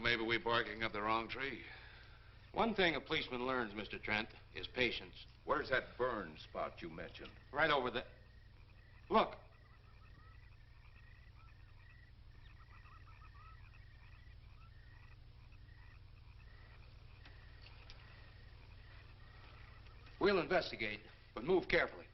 Speaker 3: Maybe we're barking up the wrong tree.
Speaker 9: One thing a policeman learns, Mr. Trent, is patience.
Speaker 16: Where's that burn spot you mentioned?
Speaker 9: Right over there. Look. We'll investigate, but move carefully.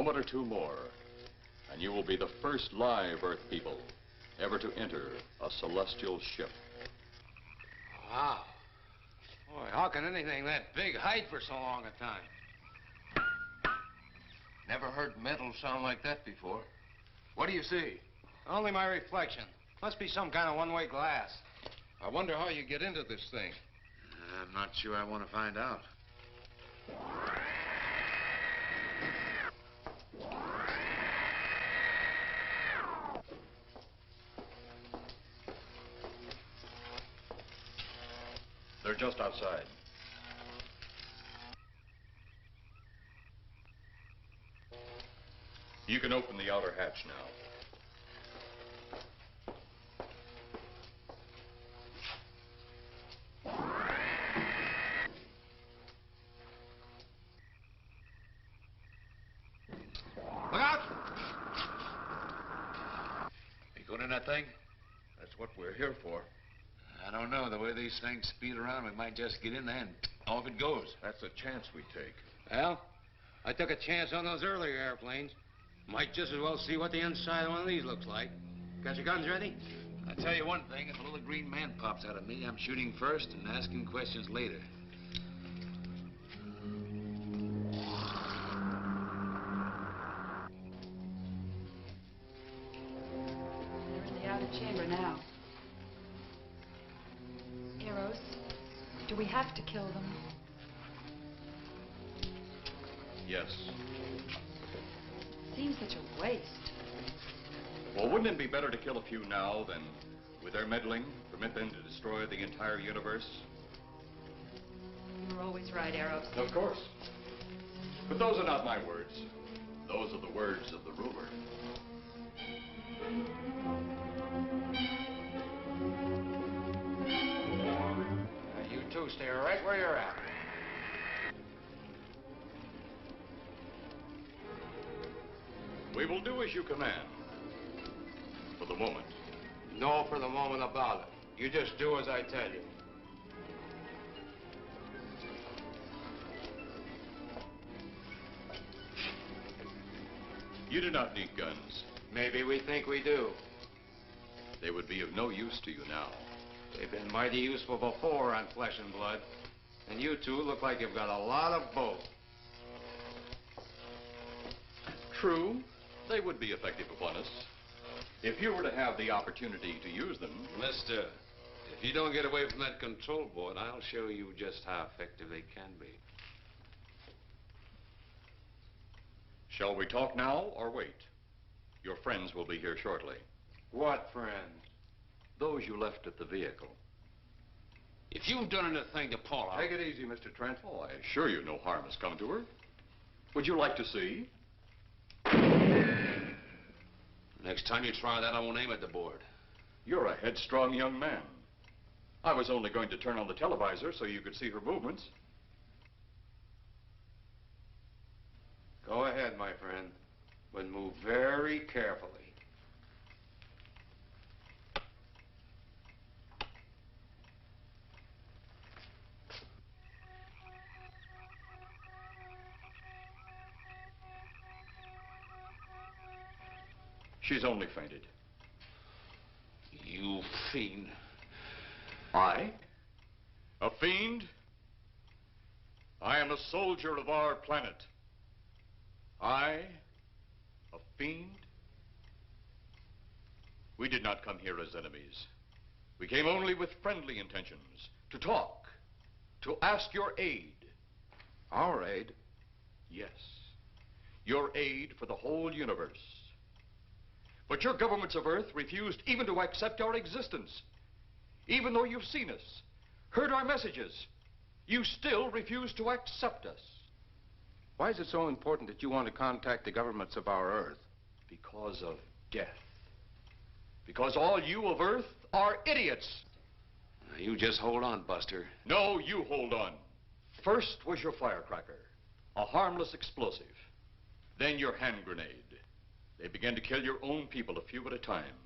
Speaker 14: moment or two more, and you will be the first live Earth people ever to enter a celestial ship.
Speaker 9: Wow. Boy, how can anything that big hide for so long a time?
Speaker 16: Never heard metal sound like that before. What do you see?
Speaker 9: Only my reflection. Must be some kind of one-way glass.
Speaker 16: I wonder how you get into this thing.
Speaker 3: I'm not sure I want to find out.
Speaker 14: They're just outside. You can open the outer hatch now.
Speaker 9: Look out!
Speaker 3: You going in that thing?
Speaker 16: That's what we're here for.
Speaker 3: I don't know. The way these things speed around, we might just get in there and off it goes.
Speaker 16: That's a chance we take.
Speaker 9: Well, I took a chance on those earlier airplanes. Might just as well see what the inside of one of these looks like. Got your guns ready?
Speaker 3: I'll tell you one thing. If a little green man pops out of me, I'm shooting first and asking questions later.
Speaker 19: They're in the outer chamber now. Eros, do we have to kill them?
Speaker 14: Yes.
Speaker 19: Seems such a waste.
Speaker 14: Well, wouldn't it be better to kill a few now than, with their meddling, permit them to destroy the entire universe?
Speaker 19: You're always right, Eros.
Speaker 14: Of course. But those are not my words. Those are the words of the ruler.
Speaker 9: You two stay right where you're at.
Speaker 14: We will do as you command. For the moment.
Speaker 9: No for the moment about it. You just do as I tell you.
Speaker 14: You do not need guns.
Speaker 9: Maybe we think we do.
Speaker 14: They would be of no use to you now.
Speaker 9: They've been mighty useful before on flesh and blood. And you two look like you've got a lot of both.
Speaker 14: True, they would be effective upon us. If you were to have the opportunity to use them...
Speaker 17: Mister, if you don't get away from that control board, I'll show you just how effective they can be.
Speaker 14: Shall we talk now or wait? Your friends will be here shortly.
Speaker 9: What friends?
Speaker 14: Those you left at the vehicle.
Speaker 17: If you've done anything to Paula...
Speaker 16: Take it easy, Mr. Trent.
Speaker 14: Oh, I assure you no harm has come to her. Would you like to see?
Speaker 17: Next time you try that, I won't aim at the board.
Speaker 14: You're a headstrong young man. I was only going to turn on the televisor so you could see her movements.
Speaker 9: Go ahead, my friend, but move very carefully.
Speaker 14: She's only fainted.
Speaker 17: You fiend.
Speaker 14: I? A fiend? I am a soldier of our planet. I? A fiend? We did not come here as enemies. We came only with friendly intentions, to talk, to ask your aid.
Speaker 16: Our aid?
Speaker 14: Yes, your aid for the whole universe. But your governments of Earth refused even to accept our existence. Even though you've seen us, heard our messages, you still refuse to accept us.
Speaker 16: Why is it so important that you want to contact the governments of our Earth?
Speaker 14: Because of death. Because all you of Earth are idiots.
Speaker 17: You just hold on, Buster.
Speaker 14: No, you hold on. First was your firecracker, a harmless explosive. Then your hand grenade. They began to kill your own people a few at a time.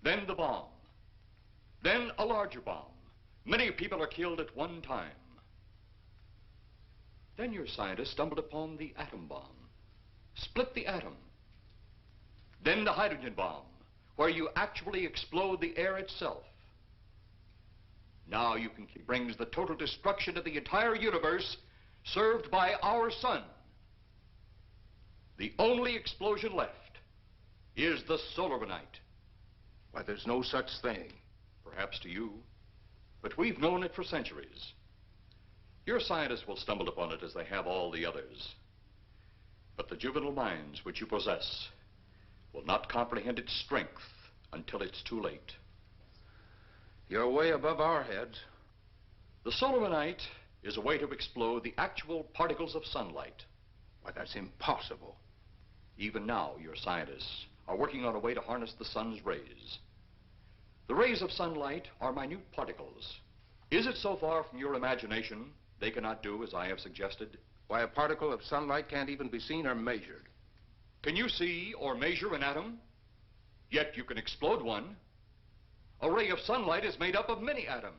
Speaker 14: Then the bomb. Then a larger bomb. Many people are killed at one time. Then your scientists stumbled upon the atom bomb.
Speaker 18: split the atom. Then the hydrogen bomb, where you actually explode the air itself. Now you can brings the total destruction of the entire universe served by our sun. The only explosion left is the Solarnite.
Speaker 16: Why, there's no such thing.
Speaker 18: Perhaps to you, but we've known it for centuries. Your scientists will stumble upon it as they have all the others. But the juvenile minds which you possess will not comprehend its strength until it's too late.
Speaker 16: You're way above our heads.
Speaker 18: The Solarnite is a way to explode the actual particles of sunlight.
Speaker 16: Why, that's impossible.
Speaker 18: Even now, your scientists are working on a way to harness the sun's rays. The rays of sunlight are minute particles. Is it so far from your imagination they cannot do as I have suggested?
Speaker 16: Why, a particle of sunlight can't even be seen or measured.
Speaker 18: Can you see or measure an atom? Yet you can explode one. A ray of sunlight is made up of many atoms.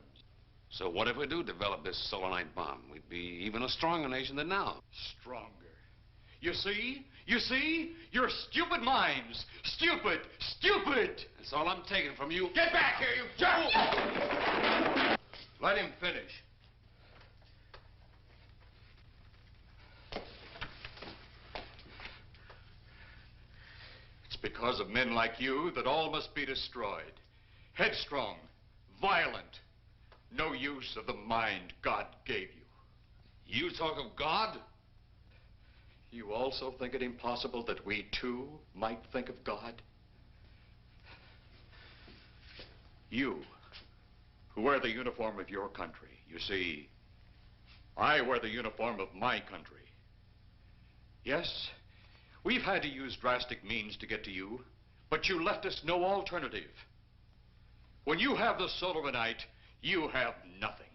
Speaker 3: So what if we do develop this Solarnite bomb? We'd be even a stronger nation than now.
Speaker 18: Stronger. You see? You see? Your stupid minds. Stupid! Stupid!
Speaker 3: That's all I'm taking from you.
Speaker 18: Get back here, you fool!
Speaker 16: Let him finish.
Speaker 18: It's because of men like you that all must be destroyed. Headstrong, violent, no use of the mind God gave you.
Speaker 3: You talk of God?
Speaker 18: You also think it impossible that we too might think of God? You, who wear the uniform of your country, you see, I wear the uniform of my country. Yes, we've had to use drastic means to get to you, but you left us no alternative. When you have the Solarnite, you have nothing.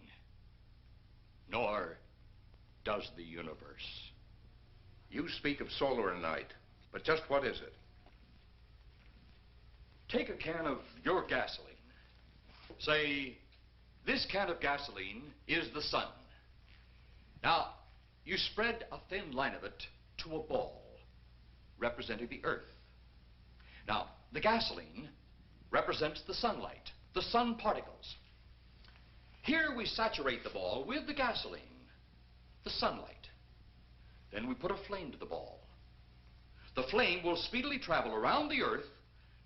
Speaker 18: Nor does the universe.
Speaker 16: You speak of Solarnite, but just what is it?
Speaker 18: Take a can of your gasoline. Say, this can of gasoline is the sun. Now, you spread a thin line of it to a ball, representing the earth. Now, the gasoline represents the sunlight, the sun particles. Here we saturate the ball with the gasoline, the sunlight. Then we put a flame to the ball. The flame will speedily travel around the earth,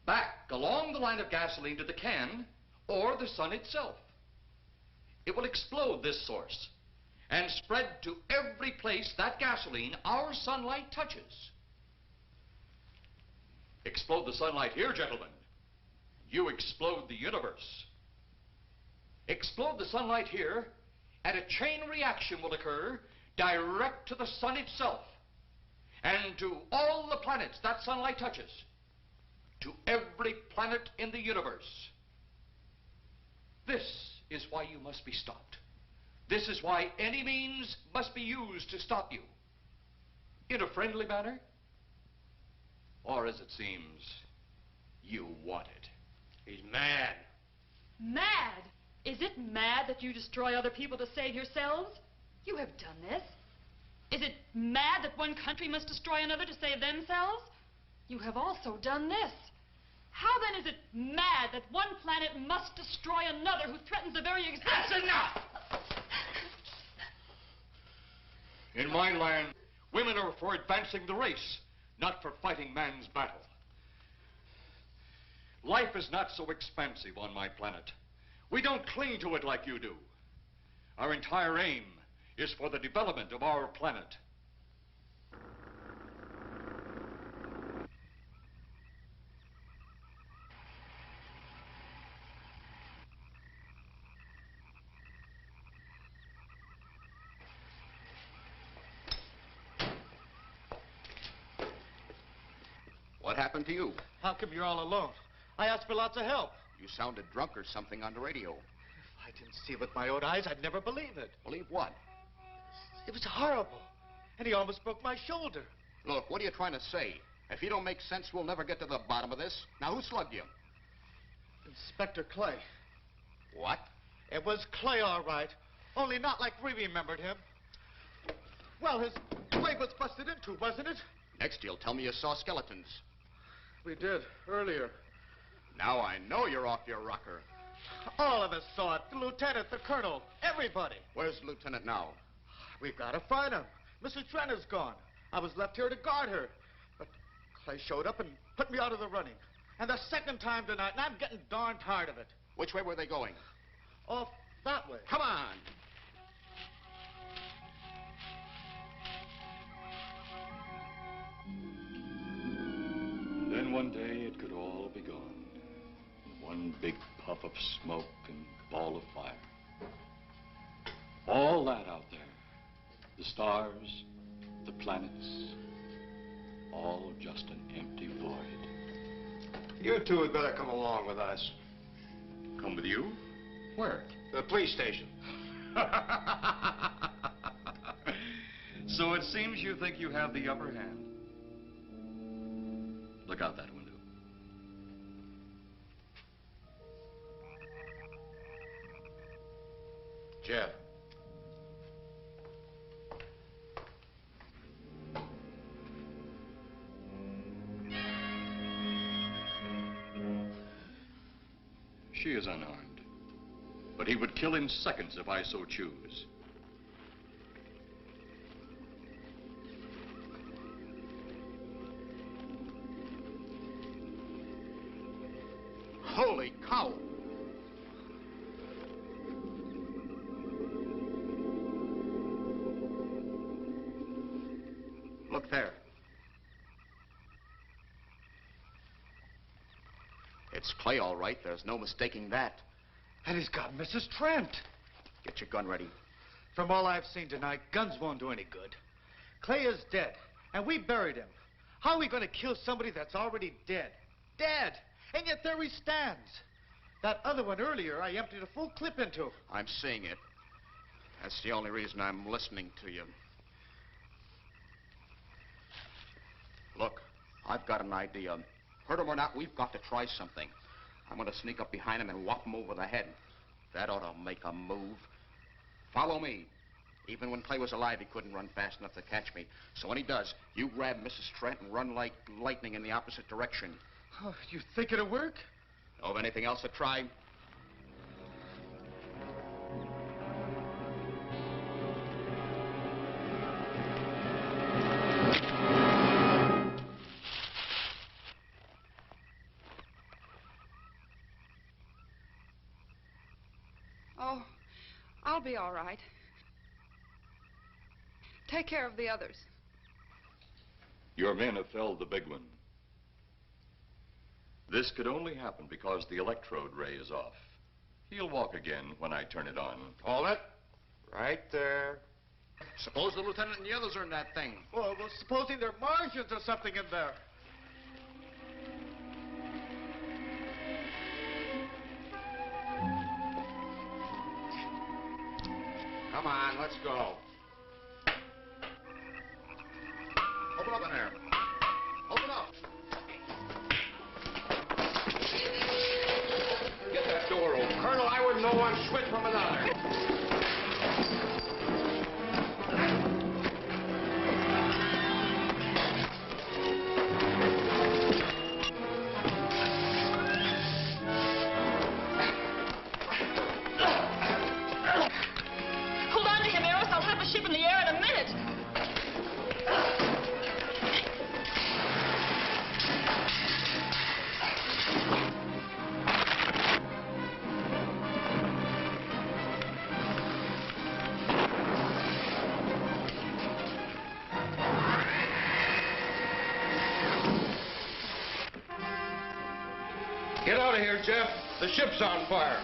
Speaker 18: back along the line of gasoline to the can, or the sun itself. It will explode this source and spread to every place that gasoline, our sunlight, touches. Explode the sunlight here, gentlemen. You explode the universe. Explode the sunlight here, and a chain reaction will occur direct to the sun itself and to all the planets that sunlight touches, to every planet in the universe. This is why you must be stopped. This is why any means must be used to stop you. In a friendly manner, or as it seems, you want it.
Speaker 16: He's mad.
Speaker 19: Mad? Is it mad that you destroy other people to save yourselves? You have done this. Is it mad that one country must destroy another to save themselves? You have also done this. How then is it mad that one planet must destroy another who threatens the very existence?
Speaker 18: That's enough! In my land, women are for advancing the race, not for fighting man's battle. Life is not so expansive on my planet. We don't cling to it like you do. Our entire aim is for the development of our planet.
Speaker 9: What happened to you?
Speaker 15: How come you're all alone? I asked for lots of help.
Speaker 9: You sounded drunk or something on the radio.
Speaker 15: If I didn't see it with my own eyes, I'd never believe it.
Speaker 9: Believe what?
Speaker 15: It was horrible. And he almost broke my shoulder.
Speaker 9: Look, what are you trying to say? If you don't make sense, we'll never get to the bottom of this. Now, who slugged you?
Speaker 15: Inspector Clay.
Speaker 9: What?
Speaker 15: It was Clay, all right. Only not like we remembered him. Well, his leg was busted into, wasn't it?
Speaker 9: Next, you'll tell me you saw skeletons.
Speaker 15: We did, earlier.
Speaker 9: Now I know you're off your rocker.
Speaker 15: All of us saw it. The lieutenant, the colonel, everybody.
Speaker 9: Where's the lieutenant now?
Speaker 15: We've got to find him. Mrs. Trent is gone. I was left here to guard her. But Clay showed up and put me out of the running. And the second time tonight, and I'm getting darn tired of it.
Speaker 9: Which way were they going?
Speaker 15: Off that way.
Speaker 9: Come on.
Speaker 18: Then one day it could all be gone. One big puff of smoke and ball of fire. All that out there. The stars, the planets, all just an empty void.
Speaker 9: You two had better come along with us.
Speaker 18: Come with you? Where?
Speaker 9: The police station.
Speaker 18: So it seems you think you have the upper hand. Look out that window.
Speaker 9: Jeff.
Speaker 18: She is unarmed, but he would kill in seconds if I so choose.
Speaker 9: Holy cow! Look there. It's Clay, all right. There's no mistaking that.
Speaker 15: And he's got Mrs. Trent.
Speaker 9: Get your gun ready.
Speaker 15: From all I've seen tonight, guns won't do any good. Clay is dead, and we buried him. How are we going to kill somebody that's already dead? Dead! And yet there he stands. That other one earlier, I emptied a full clip into.
Speaker 9: I'm seeing it. That's the only reason I'm listening to you. Look, I've got an idea. Hurt him or not, we've got to try something. I'm going to sneak up behind him and whop him over the head. That ought to make a move. Follow me. Even when Clay was alive, he couldn't run fast enough to catch me. So when he does, you grab Mrs. Trent and run like lightning in the opposite direction.
Speaker 15: Oh, you think it'll work?
Speaker 9: Know of anything else to try?
Speaker 11: Oh, I'll be all right. Take care of the others.
Speaker 18: Your men have felled the big one. This could only happen because the electrode ray is off. He'll walk again when I turn it on.
Speaker 9: Hold it. Right there. Suppose the lieutenant and the others are in that thing.
Speaker 15: Well, supposing there are Martians or something in there.
Speaker 9: Come on, let's go. Open up in there. Open up. Get that door open. Colonel, I wouldn't know one switch from another.
Speaker 19: Hold on to him, Eros. I'll have the ship in the air in a minute.
Speaker 17: Get out of here, Jeff. The ship's on fire.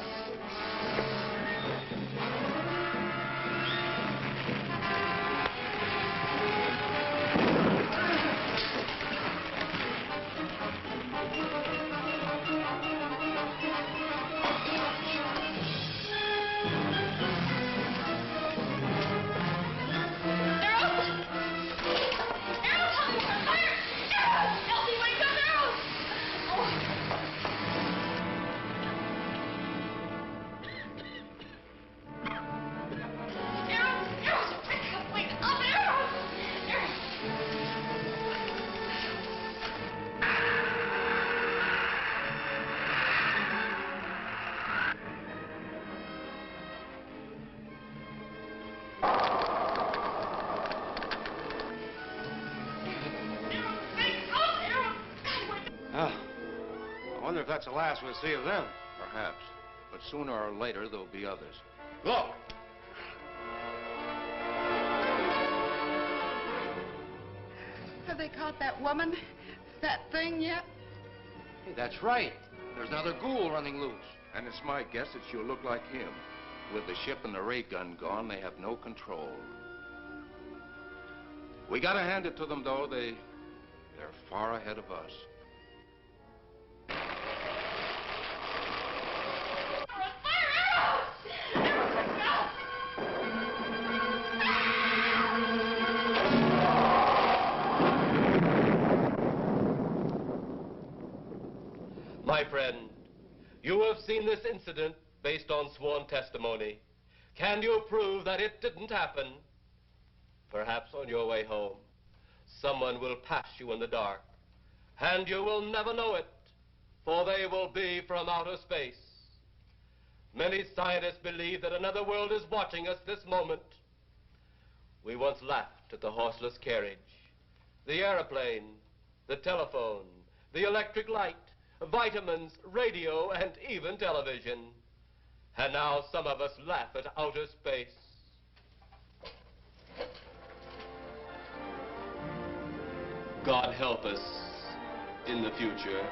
Speaker 9: wonder if that's the last we'll see of them.
Speaker 16: Perhaps. But sooner or later, there'll be others.
Speaker 9: Look!
Speaker 11: Have they caught that woman? That thing yet?
Speaker 9: Hey, that's right. There's another ghoul running loose.
Speaker 16: And it's my guess that she'll look like him. With the ship and the ray gun gone, they have no control. We gotta hand it to them, though. They're far ahead of us.
Speaker 1: My friend, you have seen this incident based on sworn testimony. Can you prove that it didn't happen? Perhaps on your way home, someone will pass you in the dark, and you will never know it, for they will be from outer space. Many scientists believe that another world is watching us this moment. We once laughed at the horseless carriage, the airplane, the telephone, the electric light, vitamins, radio, and even television. And now some of us laugh at outer space. God help us in the future.